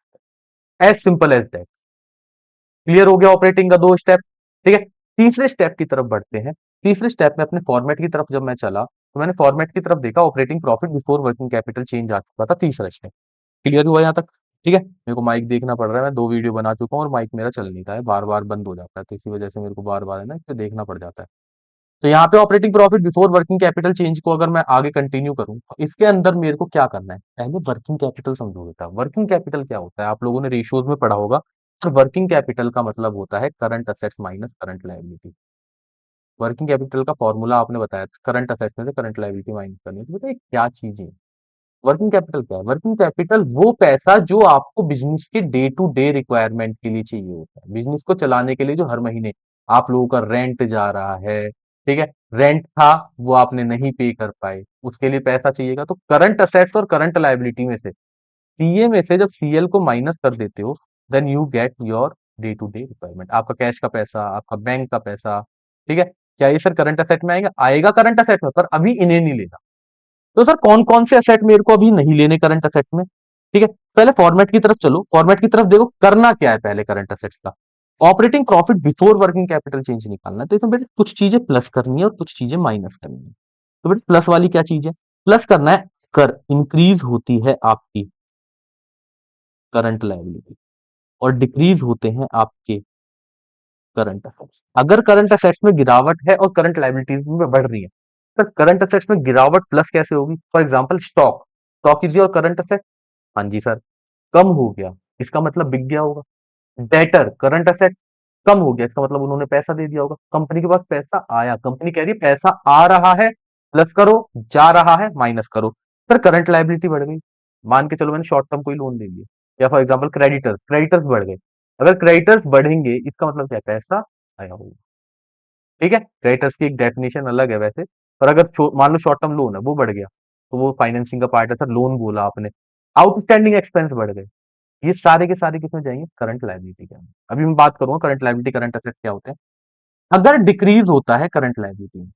S1: As simple as that. Clear हो गया ऑपरेटिंग का दो स्टेप। ठीक है, तीसरे स्टेप की तरफ बढ़ते हैं। तीसरे स्टेप में अपने फॉर्मेट की तरफ जब मैं चला तो मैंने फॉर्मेट की तरफ देखा, operating profit before working capital change आ चुका था, तीसरा स्टेप। क्लियर हुआ यहाँ तक? ठीक है, मेरे को माइक देखना पड़ रहा है, मैं दो वीडियो बना चुका हूँ और माइक मेरा चल नहीं रहा है, बार बार बंद हो जाता है, तो इसी वजह से मेरे को बार बार है ना इसे देखना पड़ जाता है। तो यहाँ पे operating profit before working capital change को अगर मैं आगे कंटिन्यू करूं तो इसके अंदर मेरे को क्या करना है? पहले वर्किंग कैपिटल समझो बेटा। वर्किंग कैपिटल क्या होता है? आप लोगों ने रेशियोज में पढ़ा होगा। तो वर्किंग कैपिटल का मतलब होता है current assets minus current liability. Working capital का फॉर्मूला आपने बताया था, करंट असेट्स में से करंट लायबिलिटी माइनस करनी है। तो बेटा ये क्या चीज है? वर्किंग कैपिटल क्या है? वर्किंग कैपिटल वो पैसा जो आपको बिजनेस के डे टू डे रिक्वायरमेंट के लिए चाहिए होता है, बिजनेस को चलाने के लिए, जो हर महीने आप लोगों का रेंट जा रहा है, ठीक है, रेंट था वो आपने नहीं पे कर पाए, उसके लिए पैसा चाहिएगा। तो करंट असेट्स और करंट लायबिलिटी में से, सीए में से जब सीएल को माइनस कर देते हो, then you get your day to day requirement, आपका कैश का पैसा, आपका बैंक का पैसा। ठीक है, क्या ये सर करंट असेट में आएगा? आएगा करंट असेट में, पर अभी इन्हें नहीं लेना। तो सर कौन कौन से असेट मेरे को अभी नहीं लेने करंट असेट में? ठीक है, पहले फॉर्मेट की तरफ चलो, फॉर्मेट की तरफ देखो करना क्या है पहले करंट असेट्स का। Operating profit before working capital change निकालना है, तो इसमें बेटे कुछ चीजें प्लस करनी है और कुछ चीजें माइनस करनी है। तो बेटे प्लस वाली क्या चीज है? प्लस करना है, कर इंक्रीज होती है आपकी करंट लायबिलिटी और डिक्रीज होते हैं आपके करंट असेट्स। अगर करंट असेट्स में गिरावट है और करंट लायबिलिटीज में बढ़ रही है, तो करंट असेट्स में गिरावट प्लस कैसे होगी? For example stock, stock is your current asset. हाँ जी सर, कम हो गया, इसका मतलब बिक गया होगा। डेटर करंट असेट, कम हो गया, इसका मतलब उन्होंने पैसा दे दिया होगा, कंपनी के पास पैसा आया, कंपनी कह रही है पैसा आ रहा है, प्लस करो, जा रहा है माइनस करो। सर करंट लायबिलिटी बढ़ गई, मान के चलो मैंने शॉर्ट टर्म कोई लोन दे दिया, या फॉर एग्जांपल क्रेडिटर्स, क्रेडिटर्स बढ़ गए। अगर क्रेडिटर्स बढ़ेंगे इसका मतलब क्या है? पैसा आया होगा। ठीक है, क्रेडिटर्स की एक डेफिनेशन अलग है वैसे, पर अगर मान लो शॉर्ट टर्म लोन है वो बढ़ गया, तो वो फाइनेंसिंग का पार्ट है सर, लोन बोला आपने। आउटस्टैंडिंग एक्सपेंस बढ़ गए, ये सारे के सारे किसमें जाएंगे? करंट लायबिलिटी के अंदर। अभी मैं बात करूंगा करंट लायबिलिटी करंट असेट क्या होते हैं। अगर डिक्रीज होता है करंट लायबिलिटी में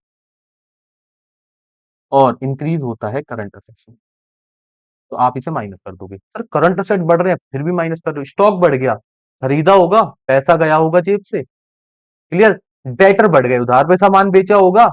S1: और इंक्रीज होता है करंट असेट्स में, तो आप इसे माइनस कर दोगे। सर करंट असेट बढ़ रहे हैं फिर भी माइनस कर रहे हो, स्टॉक बढ़ गया, खरीदा होगा, पैसा गया होगा जेब से, क्लियर। डेटर बढ़ गए, उधार पे सामान बेचा होगा,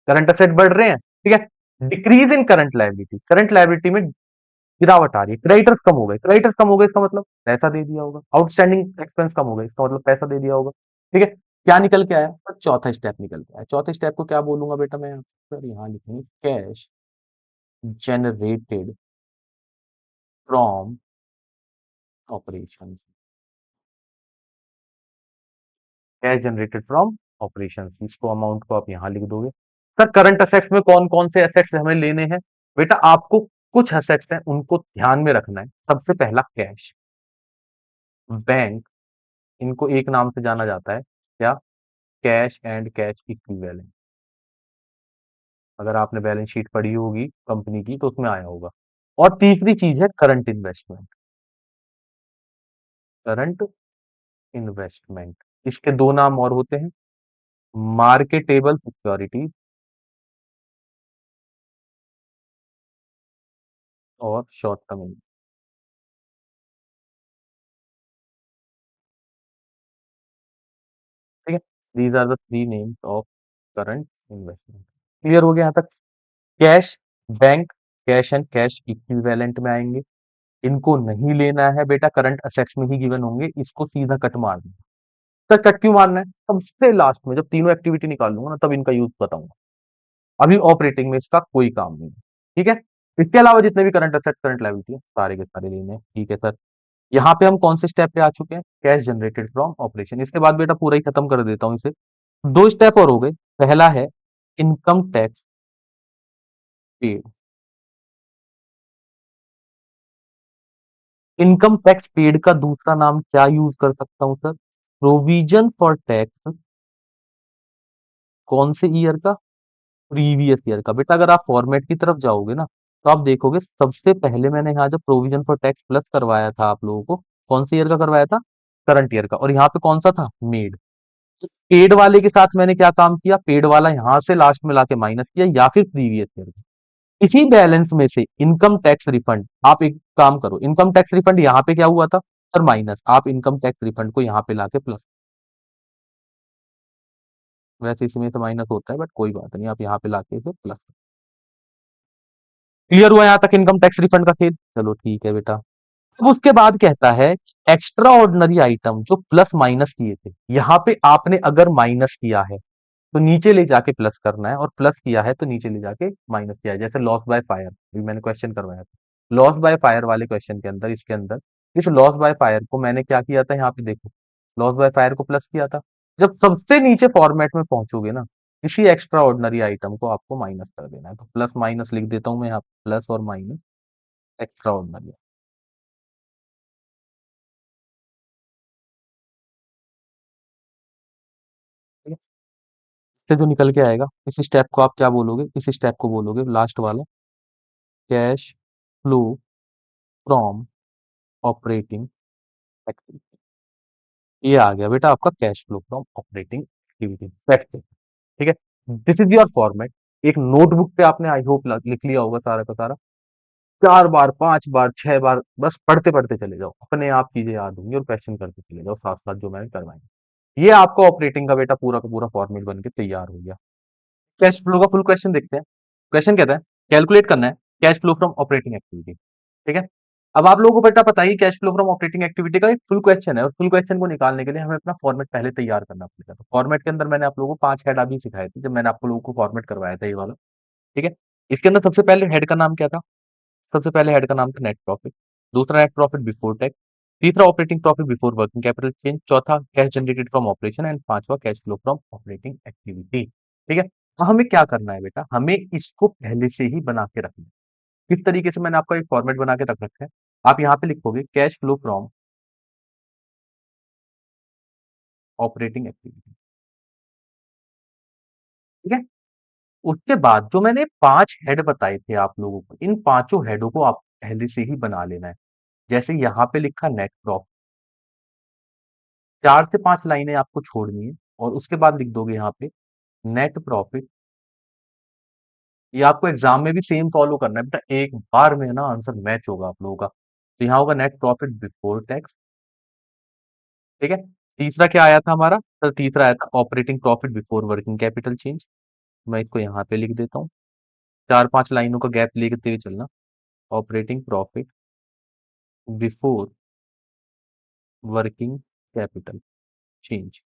S1: करंट असेट बढ़ रहे हैं, ठीक है। डिक्रीज इन करंट लायबिलिटी में गिरावट आ रही है, क्रेडिटर्स कम हो गए, क्रेडिटर्स कम हो गए इसका मतलब पैसा दे दिया होगा, आउटस्टैंडिंग एक्सपेंस कम हो गए इसका मतलब पैसा दे दिया होगा, ठीक है। क्या निकल के आया, तो चौथा स्टेप निकल के आया। चौथे स्टेप को क्या बोलूंगा बेटा मैं, सर यहाँ लिखेंगे cash generated from operation, cash generated from operation, इसको अमाउंट को आप यहाँ लिख दोगे। सर करंट असेट्स में कौन कौन से असेट्स हमें लेने हैं, बेटा आपको कुछ असेट्स हैं उनको ध्यान में रखना है। सबसे पहला कैश, बैंक, इनको एक नाम से जाना जाता है, क्या, कैश एंड कैश इक्विवेलेंट। अगर आपने बैलेंस शीट पढ़ी होगी कंपनी की तो उसमें आया होगा। और तीसरी चीज है करंट इन्वेस्टमेंट, करंट इन्वेस्टमेंट, इसके दो नाम और होते हैं, मार्केटेबल सिक्योरिटी और शॉर्ट टर्म। ठीक है, these are the three names of current investment. Clear हो गया यहाँ तक। Cash, bank, cash and cash equivalent में आएंगे, इनको नहीं लेना है बेटा, करंट असेट्स में ही गिवन होंगे, इसको सीधा कट मार दें। सर कट क्यों मारना है, सबसे लास्ट में जब तीनों एक्टिविटी निकाल लूंगा ना तब इनका यूज बताऊंगा, अभी ऑपरेटिंग में इसका कोई काम नहीं है, ठीक है। इसके अलावा जितने भी करंट असेट करंट लायबिलिटी है सारे के सारे लेने हैं, ठीक है सर। यहाँ पे हम कौन से स्टेप पे आ चुके हैं, कैश जनरेटेड फ्रॉम ऑपरेशन। इसके बाद बेटा पूरा ही खत्म कर देता हूँ इसे, दो स्टेप और हो गए। पहला है income tax paid, income tax paid का दूसरा नाम क्या यूज कर सकता हूं सर, प्रोविजन फॉर टैक्स, कौन से ईयर का, प्रीवियस ईयर का। बेटा अगर आप फॉर्मेट की तरफ जाओगे ना तो आप देखोगे सबसे पहले मैंने यहाँ जब प्रोविजन फॉर टैक्स प्लस करवाया था आप लोगों को, कौन से ईयर का करवाया था, करंट ईयर का, और यहाँ पे कौन सा था, मेड। पेड वाले के साथ मैंने क्या काम किया, पेड वाला यहां से लास्ट में लाके माइनस किया, या फिर प्रीवियस ईयर, इसी बैलेंस में से इनकम टैक्स रिफंड, आप एक काम करो, इनकम टैक्स रिफंड यहाँ पे क्या हुआ था सर, माइनस, आप इनकम टैक्स रिफंड को यहाँ पे लाके प्लस, वैसे इसमें तो माइनस होता है बट कोई बात नहीं, आप यहाँ पे लाके इसे प्लस। क्लियर हुआ यहाँ तक इनकम टैक्स रिफंड का खेल, चलो ठीक है बेटा। अब उसके बाद कहता है एक्स्ट्रा ऑर्डिनरी आइटम जो प्लस माइनस किए थे, यहाँ पे आपने अगर माइनस किया है तो नीचे ले जाके प्लस करना है, और प्लस किया है तो नीचे ले जाके माइनस किया है। जैसे लॉस बाय फायर, अभी मैंने क्वेश्चन करवाया था, लॉस बाय फायर वाले क्वेश्चन के अंदर, इसके अंदर इस लॉस बाय फायर को मैंने क्या किया था, यहाँ पे देखो, लॉस बाय फायर को प्लस किया था। जब सबसे नीचे फॉर्मेट में पहुंचोगे ना, इसी एक्स्ट्रा ऑर्डिनरी आइटम को आपको माइनस कर देना है, तो प्लस माइनस लिख देता हूं मैं यहाँ, प्लस और माइनस एक्स्ट्रा ऑर्डिनरी। से जो निकल के आएगा, इस स्टेप को आप क्या बोलोगे, इस स्टेप को बोलोगे लास्ट वाला, cash flow from operating activity. ये आ गया बेटा आपका cash flow from operating activity fact, ठीक है। This is your format. एक नोटबुक पे आपने आई होप लिख लिया होगा सारा का सारा, 4 बार 5 बार 6 बार बस पढ़ते पढ़ते चले जाओ, अपने आप चीजें याद होंगी, और क्वेश्चन करते चले जाओ साथ साथ जो मैंने करवाएंगे। ये आपका ऑपरेटिंग का बेटा पूरा का पूरा फॉर्मेट बन के तैयार हो गया। कैश फ्लो का फुल क्वेश्चन देखते हैं। क्वेश्चन कहता है कैलकुलेट करना है cash flow from operating activity, ठीक है। अब आप लोगों को बेटा पता ही cash flow from operating activity का एक फुल क्वेश्चन है, और फुल क्वेश्चन को निकालने के लिए हमें अपना फॉर्मेट पहले तैयार करना पड़ेगा। तो फॉर्मेट के अंदर मैंने आप लोगों को 5 हेड अभी सिखाए थे जब मैंने आप लोगों को फॉर्मेट करवाया था ये वाला, ठीक है। इसके अंदर सबसे पहले हेड का नाम क्या था, सबसे पहले हेड का नाम था नेट प्रॉफिट, दूसरा नेट प्रॉफिट बिफोर टैक्स, तीसरा operating profit before working capital change, चौथा cash generated from operation, and पांचवा cash flow from operating activity, ठीक है। तो हमें क्या करना है बेटा, हमें इसको पहले से ही बना के रखना है। किस तरीके से, मैंने आपको एक फॉर्मेट बना के रख रखा है, आप यहाँ पे लिखोगे cash flow from operating activity, ठीक है। उसके बाद जो मैंने 5 हेड बताए थे आप लोगों को, इन पांचों हेडों को आप पहले से ही बना लेना है। जैसे यहाँ पे लिखा नेट प्रॉफिट, 4 से 5 लाइनें आपको छोड़नी है, और उसके बाद लिख दोगे यहाँ पे नेट प्रॉफिट। ये आपको एग्जाम में भी सेम फॉलो करना है बेटा, एक बार में ना आंसर मैच होगा आप लोगों का। तो यहाँ होगा नेट प्रॉफिट बिफोर टैक्स। ठीक है। तीसरा क्या आया था हमारा सर? तीसरा आया था operating profit before working capital change. मैं इसको यहाँ पे लिख देता हूँ, 4-5 लाइनों का गैप लेते हुए चलना। Operating profit before working capital change.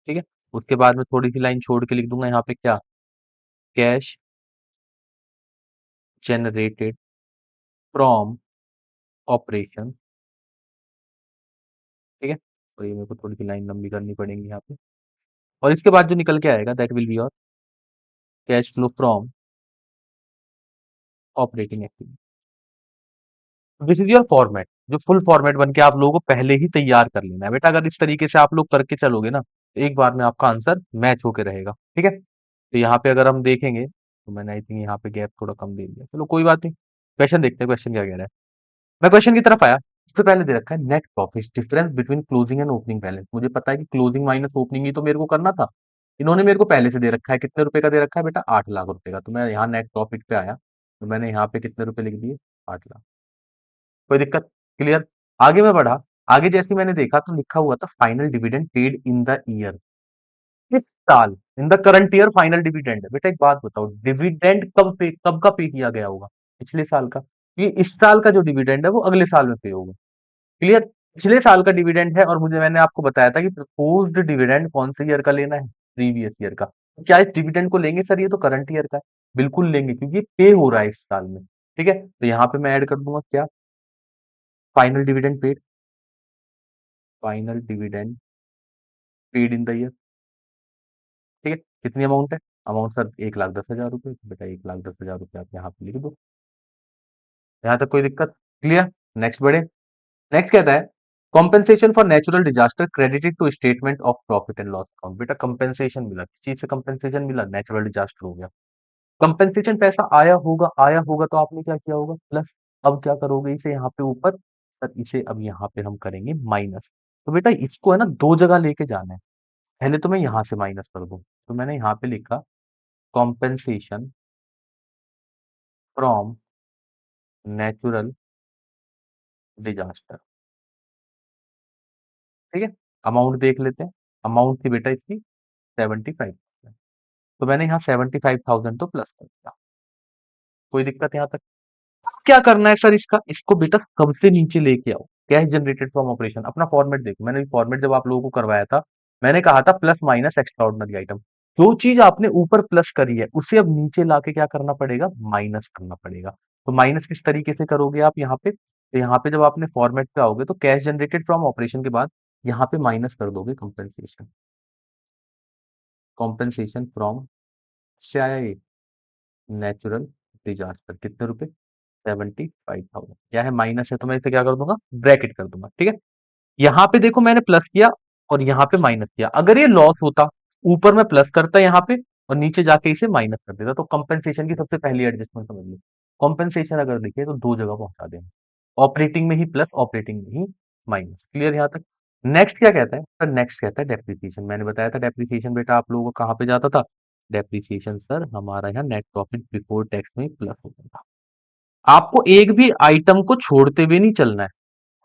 S1: ठीक है। उसके बाद में थोड़ी सी लाइन छोड़ के लिख दूंगा यहाँ पे क्या, कैश जनरेटेड फ्रॉम ऑपरेशन। ठीक है। और ये मेरे को थोड़ी सी लाइन लंबी करनी पड़ेगी यहाँ पे। और इसके बाद जो निकल के आएगा that will be your cash flow from operating activity. This is your format, जो फुल फॉर्मेट बन के आप लोगों को पहले ही तैयार कर लेना है बेटा। अगर इस तरीके से आप लोग करके चलोगे ना तो एक बार में आपका आंसर मैच होके रहेगा। ठीक है। तो यहाँ पे अगर हम देखेंगे तो मैंने आई थिंक यहाँ पे गैप थोड़ा कम दे दिया, चलो कोई बात नहीं। क्वेश्चन देखते हैं, क्वेश्चन क्या कह रहा है। मैं क्वेश्चन की तरफ आया। सबसे पहले दे रखा है net profit difference between closing and opening balance. मुझे पता है कि क्लोजिंग माइनस ओपनिंग ही तो मेरे को करना था। इन्होंने मेरे को पहले से दे रखा है, कितने रुपए का दे रखा है बेटा, 8 लाख रुपए का। तो मैं यहाँ नेट प्रॉफिट पे आया तो मैंने यहाँ पे कितने रुपए लिख दिए, 8 लाख। कोई दिक्कत? क्लियर? आगे मैं बढ़ा। आगे जैसे मैंने देखा तो लिखा हुआ था final dividend paid in the year. इस साल in the current year final dividend है। बेटा एक बात बताओ, डिविडेंड कब का पे किया गया होगा? पिछले साल का। ये इस साल का जो डिविडेंड है वो अगले साल में पे होगा। क्लियर? पिछले साल का डिविडेंड है और मुझे मैंने आपको बताया था कि प्रपोज्ड डिविडेंड कौन से ईयर का लेना है, प्रीवियस ईयर का। तो क्या इस डिविडेंड को लेंगे सर? ये तो करंट ईयर का है। बिल्कुल लेंगे क्योंकि ये पे हो रहा है इस साल में। ठीक है। तो यहाँ पे मैं ऐड कर दूंगा क्या, final dividend paid. Final dividend paid in the year. ठीक है। कितनी अमाउंट है? अमाउंट सर 1,10,000 रुपए। बेटा 1,10,000 रुपए आप यहाँ पे लिख दो। यहाँ तक कोई दिक्कत? क्लियर? नेक्स्ट बढ़े। नेक्स्ट कहता है compensation for natural disaster credited to statement of profit and loss account. बेटा कंपेंसेशन मिला, किस चीज से कंपेंसेशन मिला? नेचुरल डिजास्टर हो गया। कंपेंसेशन पैसा आया होगा तो आपने क्या किया होगा, प्लस। अब क्या करोगे इसे यहाँ पे ऊपर, सर इसे अब यहाँ पे हम करेंगे माइनस। तो बेटा इसको है ना दो जगह लेके जाना है। पहले तो मैं यहाँ से माइनस कर दूं, तो मैंने यहाँ पे लिखा कॉम्पेंसेशन फ्रॉम नेचुरल डिजास्टर। ठीक है। अमाउंट देख लेते हैं। अमाउंट थी बेटा इसकी 75,000। तो मैंने यहाँ 75,000 तो प्लस कर दिया। कोई दिक्कत यहाँ तक? क्या करना है सर इसका? इसको बेटा सबसे नीचे लेके आओ। कैश जनरेटेड फ्रॉम ऑपरेशन, अपना फॉर्मेट देखो। मैंने फॉर्मेट जब आप लोगों को करवाया था मैंने कहा था प्लस माइनस एक्स्ट्राऑर्डिनरी आइटम। जो चीज आपने ऊपर प्लस करी है उसे अब नीचे लाके क्या करना पड़ेगा, माइनस करना पड़ेगा। तो माइनस किस तरीके से करोगे आप यहाँ पे? तो यहाँ पे जब आपने फॉर्मेट पे आओगे तो कैश जनरेटेड फ्रॉम ऑपरेशन के बाद यहाँ पे माइनस कर दोगे कंपेंसेशन। कॉम्पेंसेशन फ्रॉम से आया ये नेचुरल डिजास्टर, कितने रुपए, 75,000। क्या है, माइनस है तो मैं इसे क्या कर दूंगा, ब्रैकेट कर दूंगा। ठीक है। यहाँ पे देखो मैंने प्लस किया और यहाँ पे माइनस किया। अगर ये लॉस होता, ऊपर में प्लस करता यहाँ पे और नीचे जाके इसे माइनस कर देता, तो कंपेंसेशन की सबसे पहली एडजस्टमेंट समझ लो। कंपेंसेशन अगर देखिए तो दो जगह पहुंचा देना, ऑपरेटिंग में ही प्लस, ऑपरेटिंग में ही माइनस। क्लियर यहाँ तक? नेक्स्ट क्या कहता है सर? नेक्स्ट कहता है डेप्रिसिएशन। मैंने बताया था डेप्रिसिएशन बेटा आप लोगों को कहाँ पे जाता था। डेप्रिसिएशन सर हमारा यहाँ नेट प्रॉफिट बिफोर टैक्स में प्लस होता था। आपको एक भी आइटम को छोड़ते हुए नहीं चलना है,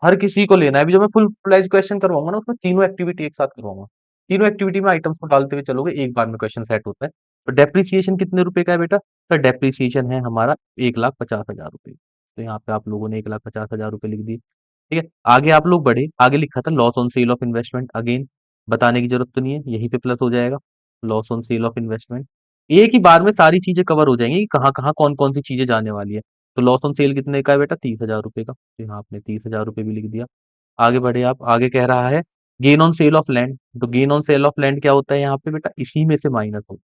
S1: हर किसी को लेना है। अभी जो मैं फुल फ्लेज क्वेश्चन करवाऊंगा ना उसमें तीनों एक्टिविटी एक साथ करवाऊंगा। तीनों एक्टिविटी में आइटम्स को डालते हुए चलोगे, एक बार में क्वेश्चन सेट होता है। तो डेप्रिसिएशन कितने रुपए का है बेटा? तो डेप्रिसिएशन है हमारा 1,50,000 रुपए। तो यहाँ पे आप लोगों ने 1,50,000 रुपए लिख दिए। ठीक है। आगे आप लोग बढ़े, आगे लिखा था loss on sale of investment. Again बताने की जरूरत तो नहीं है, यहीं पे प्लस हो जाएगा। Loss on sale of investment, एक ही बार में सारी चीजें कवर हो जाएंगी कि कहाँ कहाँ कौन कौन सी चीजें जाने वाली है। तो लॉस ऑन सेल कितने का है बेटा? 30,000 रुपए का। तो यहाँ आपने 30,000 रुपए भी लिख दिया। आगे बढ़े आप, आगे कह रहा है gain on sale of land. तो gain on sale of land क्या होता है यहाँ पे बेटा? इसी में से माइनस हो।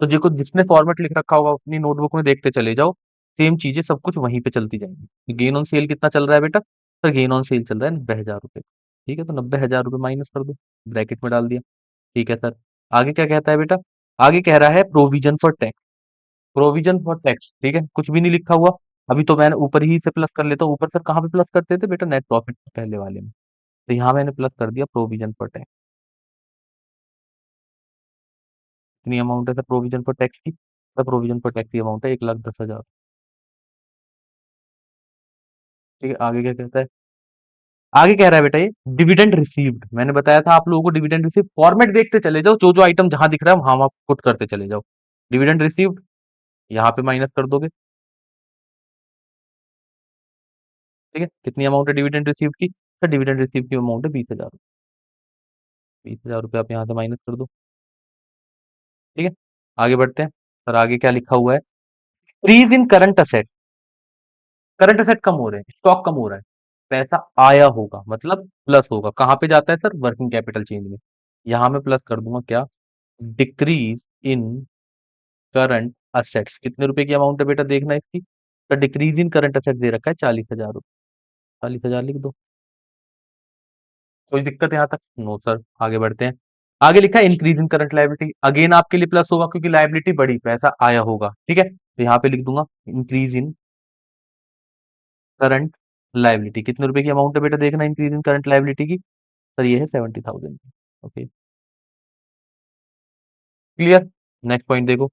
S1: तो देखो जिसने फॉर्मेट लिख रखा होगा अपनी नोटबुक में देखते चले जाओ, सेम चीजें सब कुछ वहीं पे चलती जाएंगी। गेन ऑन सेल कितना चल रहा है बेटा? तो गेन ऑन सेल चल रहा है 90,000 रुपए। ठीक है। तो 90,000 रुपए माइनस कर दो, ब्रैकेट में डाल दिया। ठीक है सर। आगे क्या कहता है बेटा? आगे कह रहा है provision for tax. Provision for tax, ठीक है, कुछ भी नहीं लिखा हुआ। अभी तो मैंने ऊपर ही से प्लस कर लेता हूँ। ऊपर सर कहाँ पे प्लस करते थे बेटा? नेट प्रॉफिट पहले वाले में। तो यहाँ मैंने प्लस कर दिया प्रोविजन फॉर टैक्स। कितनी अमाउंट है सर प्रोविजन फॉर टैक्स की? सर प्रोविजन फॉर टैक्स की अमाउंट है 1,10,000। ठीक है, आगे क्या कहता है? आगे कह रहा है बेटा ये डिविडेंड रिसीव्ड, मैंने बताया था आप लोगों को डिविडेंड रिसीव फॉर्मेट देखते चले जाओ, जो जो आइटम जहां दिख रहा है वहां आप पुट करते चले जाओ। डिविडेंड रिसीव्ड यहाँ पे माइनस कर दोगे। ठीक है, कितनी अमाउंट है डिविडेंड रिसीव की? सर डिविडेंड रिसीव की अमाउंट है 20,000। 20,000 रुपये आप यहाँ से माइनस कर दो। ठीक है, आगे बढ़ते हैं। सर आगे क्या लिखा हुआ है? Decrease in current asset, current asset कम हो रहे हैं, स्टॉक कम हो रहा है, पैसा आया होगा मतलब प्लस होगा, कहाँ पे जाता है सर? वर्किंग कैपिटल चेंज में। यहाँ मैं प्लस कर दूंगा क्या? डिक्रीज इन करंट असेट्स, कितने रुपए की अमाउंट है बेटा देखना इसकी? तो डिक्रीज इन करंट असेट दे रखा है 40,000 रुपये, 40,000 लिख दो। कोई दिक्कत यहाँ तक? नो सर, आगे बढ़ते हैं। आगे लिखा है increase in current liability, again आपके लिए प्लस होगा क्योंकि लायबिलिटी बढ़ी, पैसा आया होगा। ठीक है, तो यहाँ पे लिख दूंगा इंक्रीज इन करंट लायबिलिटी, कितने रुपए की अमाउंट है बेटा देखना इंक्रीज इन करंट लायबिलिटी की? सर ये है 70,000। Okay, clear. नेक्स्ट पॉइंट देखो,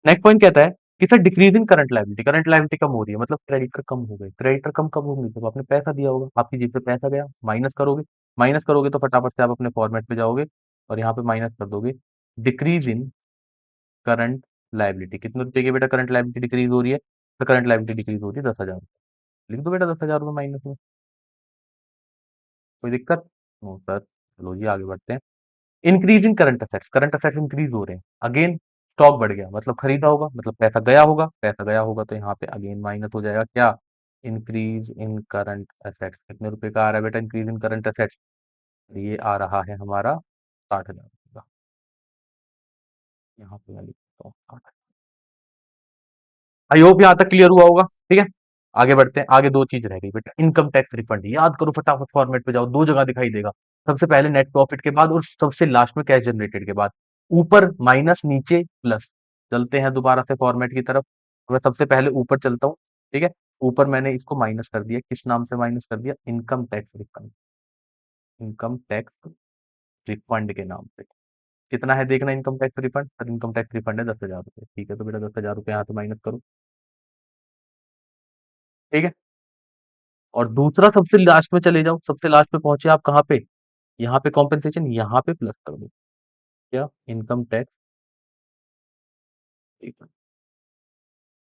S1: नेक्स्ट पॉइंट कहता है कि sir decrease in current liability, current liability कम हो रही है मतलब क्रेडिटर कम हो गए। क्रेडिटर कम कब होंगे? जब आपने पैसा दिया होगा, आपकी जेब से पैसा गया, माइनस करोगे। माइनस करोगे तो फटाफट से आप अपने फॉर्मेट पे जाओगे और यहाँ पे माइनस कर दोगे डिक्रीज इन करंट लायबिलिटी, कितने रुपए की बेटा करंट लायबिलिटी डिक्रीज हो रही है? तो करंट लायबिलिटी डिक्रीज हो रही है 10,000। लिख दो बेटा 10,000 रुपये माइनस में, कोई दिक्कत? नो सर, चलो जी आगे बढ़ते हैं। Increase in current assets, current assets increase हो रहे हैं, अगेन स्टॉक बढ़ गया मतलब खरीदा होगा, मतलब पैसा गया होगा, पैसा गया होगा तो यहाँ पे अगेन माइनस हो जाएगा क्या? इंक्रीज इन करंट असेट्स, कितने रुपए का आ रहा है बेटा इंक्रीज इन करंट असेट्स? ये आ रहा है हमारा 60,000 का। यहाँ पे मैं लिखता हूँ 60। आई होप यहाँ तक क्लियर हुआ होगा। ठीक है, आगे बढ़ते हैं। आगे दो चीज रह गई बेटा, इनकम टैक्स रिफंड, याद करो फटाफट, फॉर्मेट पे जाओ, दो जगह दिखाई देगा। सबसे पहले नेट प्रॉफिट के बाद और सबसे लास्ट में कैश जनरेटेड के बाद, ऊपर माइनस नीचे प्लस। चलते हैं दोबारा से फॉर्मेट की तरफ। मैं सबसे पहले ऊपर चलता हूँ। ठीक है, ऊपर मैंने इसको माइनस कर दिया, किस नाम से माइनस कर दिया? Income tax refund, income tax refund के नाम से। कितना है देखना income tax refund? Sir income tax refund है 10,000 रुपये। ठीक है, तो बेटा 10,000 रुपये यहाँ से माइनस करो। ठीक है, और दूसरा सबसे लास्ट में चले जाओ, सबसे लास्ट पे पहुंचे आप कहाँ पे? यहाँ पे कॉम्पेंसेशन, यहाँ पे प्लस कर दो क्या? इनकम टैक्स रिफंड,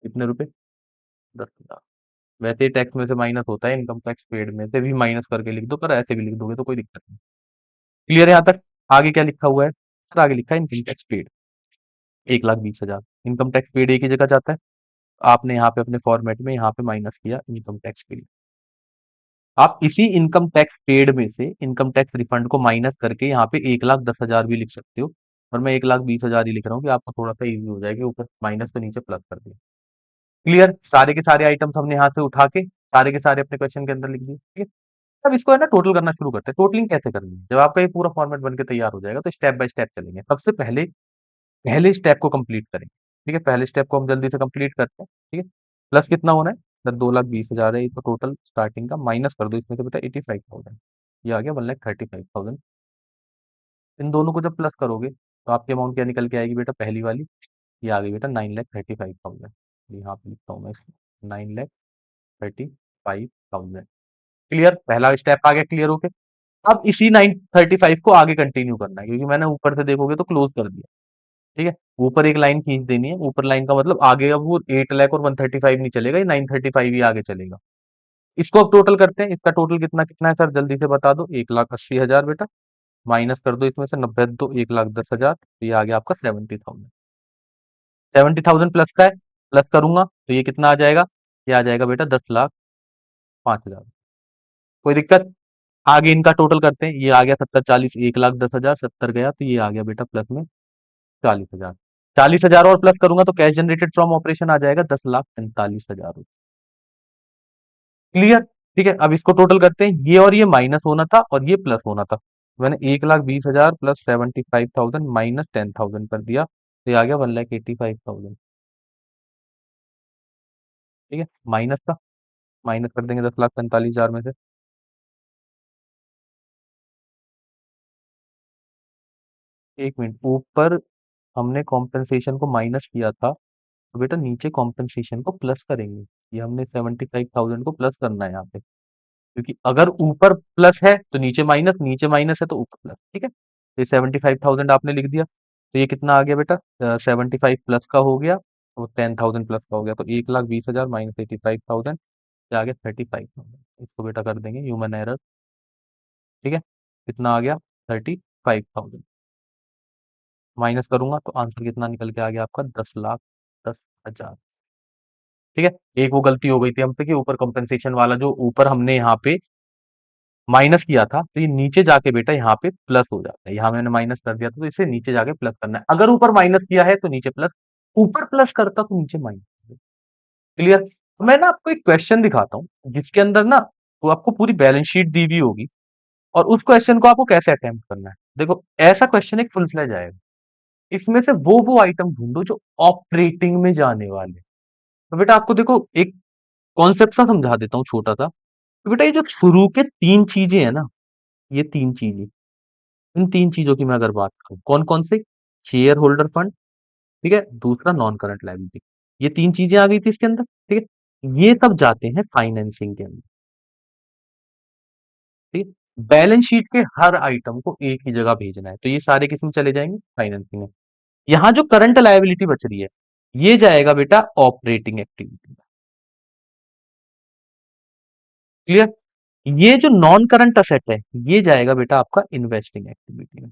S1: कितने रुपए? 10,000। वैसे ही टैक्स में से माइनस होता है, इनकम टैक्स पेड में से भी माइनस करके लिख दो, पर ऐसे भी लिख दोगे तो कोई दिक्कत नहीं। क्लियर है यहाँ तक? आगे क्या लिखा हुआ है? सर आगे लिखा है income tax paid 1,20,000। Income tax paid एक ही जगह जाता है, आपने यहाँ पे अपने फॉर्मेट में यहाँ पे माइनस किया इनकम टैक्स पेड। आप इसी इनकम टैक्स पेड में से इनकम टैक्स रिफंड को माइनस करके यहाँ पे 1,10,000 भी लिख सकते हो, और मैं 1,20,000 ही लिख रहा हूँ कि आपको थोड़ा सा इजी हो जाएगा, ऊपर माइनस पे नीचे प्लस कर दिया। क्लियर, सारे के सारे आइटम्स हमने यहाँ से उठा के सारे के सारे अपने क्वेश्चन के अंदर लिख दिए। ठीक है, अब इसको है ना टोटल करना शुरू करते हैं। टोटलिंग कैसे करनी है? जब आपका ये पूरा फॉर्मेट बन के तैयार हो जाएगा तो स्टेप बाय स्टेप चलेंगे। सबसे पहले पहले स्टेप को कंप्लीट करेंगे। ठीक है, पहले स्टेप को हम जल्दी से कंप्लीट करते हैं। ठीक है, प्लस कितना होना है? सर 2,20,000 है, ये तो टोटल स्टार्टिंग का, माइनस कर दो इसमें से बेटा 85,000, ये आ गया 1,35,000। इन दोनों को जब प्लस करोगे तो आपकी अमाउंट क्या निकल के आएगी बेटा? पहली वाली ये आ गई बेटा 9,35,000। यहाँ पे लिखता हूँ मैं इसको 9,35,000। क्लियर, पहला स्टेप आ गया क्लियर होके। अब इसी 935 को आगे कंटिन्यू करना है, क्योंकि मैंने ऊपर से देखोगे तो क्लोज कर दिया। ठीक है, ऊपर एक लाइन खींच देनी है, ऊपर लाइन का मतलब आगे अब वो 8 लाख और 135 नहीं चलेगा, ये 935 ही आगे चलेगा। इसको अब टोटल करते हैं, इसका टोटल कितना कितना है सर जल्दी से बता दो? 1,80,000 बेटा, माइनस कर दो इसमें से 90 दो 1,10,000, तो ये आ गया आपका 70,000। 70,000 प्लस का है, प्लस करूंगा तो ये कितना आ जाएगा? ये आ जाएगा बेटा 10,05,000। कोई दिक्कत? आगे इनका टोटल करते हैं, ये आ गया 70 40 1,10,000, 70 गया तो ये आ गया बेटा प्लस में 40,000। 40,000 और प्लस करूंगा तो कैश जनरेटेड फ्रॉम ऑपरेशन आ जाएगा 10,45,000। क्लियर? ठीक है, अब इसको टोटल करते हैं, ये और ये माइनस होना था और ये प्लस होना था। मैंने 1,20,000 प्लस 75,000 माइनस 10,000 कर दिया, तो ये आ गया 1,85,000। ठीक है, माइनस का माइनस कर देंगे 10,45,000 में से। एक मिनट, ऊपर हमने कॉम्पेंसेशन को माइनस किया था, तो बेटा नीचे कॉम्पेंसेशन को प्लस करेंगे। ये हमने 75,000 को प्लस करना है यहाँ पे, क्योंकि अगर ऊपर प्लस है तो नीचे माइनस, नीचे माइनस है तो ऊपर प्लस। ठीक है, तो ये 75,000 आपने लिख दिया, तो ये कितना आ गया बेटा, 75 प्लस का हो गया, तो 10,000 प्लस का हो गया, तो 1,20,000 माइनस 85,000, क्या आ गया 35,000। इसको बेटा कर देंगे ह्यूमन एरर। ठीक है, कितना आ गया 35,000, माइनस करूंगा तो आंसर कितना निकल के आ गया आपका 10,10,000। ठीक है, एक वो गलती हो गई थी हमसे कि ऊपर कंपनसेशन वाला जो ऊपर हमने यहाँ पे माइनस किया था, तो ये नीचे जाके बेटा यहाँ पे प्लस हो जाता है। यहाँ मैंने माइनस कर दिया था, तो इसे नीचे जाके प्लस करना है। अगर ऊपर माइनस किया है तो नीचे प्लस, ऊपर प्लस करता तो नीचे माइनस। क्लियर? मैं ना आपको एक क्वेश्चन दिखाता हूँ जिसके अंदर ना वो आपको पूरी बैलेंस शीट दी हुई होगी, और उस क्वेश्चन को आपको कैसे अटेम्प्ट करना है। देखो, ऐसा क्वेश्चन एक फुल फ्लैज आएगा, इसमें से वो आइटम ढूंढो जो ऑपरेटिंग में जाने वाले। तो बेटा आपको देखो एक कॉन्सेप्ट सा समझा देता हूँ छोटा सा। तो बेटा ये जो शुरू के तीन चीजें हैं ना, ये तीन चीजें, इन तीन चीजों की मैं अगर बात करूं, कौन कौन से, शेयर होल्डर फंड, ठीक है, दूसरा नॉन करंट लायबिलिटी, ये तीन चीजें आ गई थी इसके अंदर। ठीक है, ये सब जाते हैं फाइनेंसिंग के अंदर। ठीक है, बैलेंस शीट के हर आइटम को एक ही जगह भेजना है, तो ये सारे किसमें चले जाएंगे, फाइनेंसिंग में। यहाँ जो करंट लायबिलिटी बच रही है, ये जाएगा बेटा ऑपरेटिंग एक्टिविटी में। क्लियर? ये जो नॉन करंट असेट है, ये जाएगा बेटा आपका इन्वेस्टिंग एक्टिविटी में।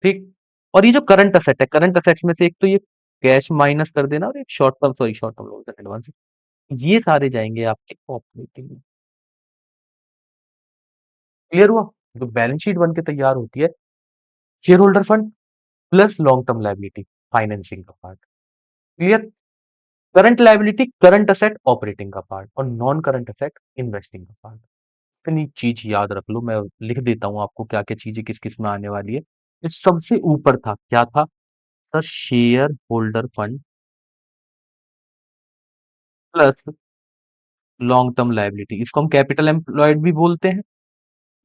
S1: ठीक, और ये जो करंट असेट है, करंट असेट्स में से एक तो ये कैश माइनस कर देना, और एक short term, sorry short term loan advance, ये सारे जाएंगे आपके ऑपरेटिंग में। क्लियर हुआ? जो बैलेंस शीट बन के तैयार होती है, share holder fund plus long term liability, financing का part. Clear? Current liability, current asset, operating का पार्ट, और नॉन करंट असेट, इन्वेस्टिंग का पार्ट। इतनी चीज याद रख लो, मैं लिख देता हूं आपको क्या क्या चीजें किस किस में आने वाली है। ये सबसे ऊपर था, क्या था sir, share holder fund plus long term liability, इसको हम कैपिटल एम्प्लॉयड भी बोलते हैं,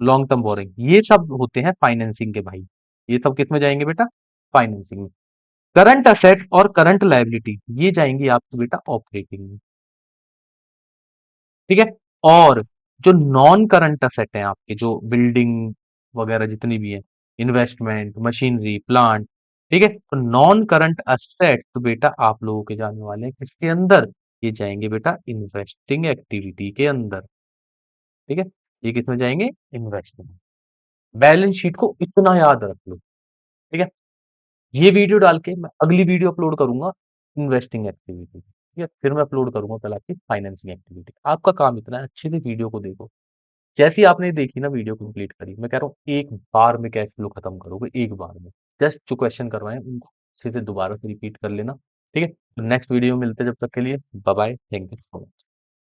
S1: लॉन्ग टर्म बोरिंग, ये सब होते हैं फाइनेंसिंग के भाई। ये सब किस में जाएंगे बेटा, फाइनेंसिंग में। करंट असेट और करंट लायबिलिटी ये जाएंगे आपके बेटा ऑपरेटिंग में। ठीक है, और जो नॉन करंट असेट है आपके, जो बिल्डिंग वगैरह जितनी भी है, इन्वेस्टमेंट, मशीनरी, प्लांट, ठीक है, तो नॉन करंट असेट तो बेटा आप लोगों के जाने वाले हैं किसके अंदर, ये जाएंगे बेटा इन्वेस्टिंग एक्टिविटी के अंदर। ठीक है, ये किसमें जाएंगे, इन्वेस्टमेंट। बैलेंस शीट को इतना याद रख लो। ठीक है, ये वीडियो डाल के मैं अगली वीडियो अपलोड करूंगा इन्वेस्टिंग एक्टिविटी, ठीक है, फिर मैं अपलोड करूंगा कल आपकी फाइनेंसिंग एक्टिविटी। आपका काम इतना है, अच्छे से वीडियो को देखो। जैसे ही आपने देखी ना, वीडियो कंप्लीट करी, मैं कह रहा हूँ एक बार में कैश फ्लो खत्म करोगे, एक बार में। जस्ट जो क्वेश्चन करवाए उनको अच्छे से दोबारा से रिपीट कर लेना। ठीक है, तो नेक्स्ट वीडियो में मिलते हैं, जब तक के लिए bye bye, thank you so much.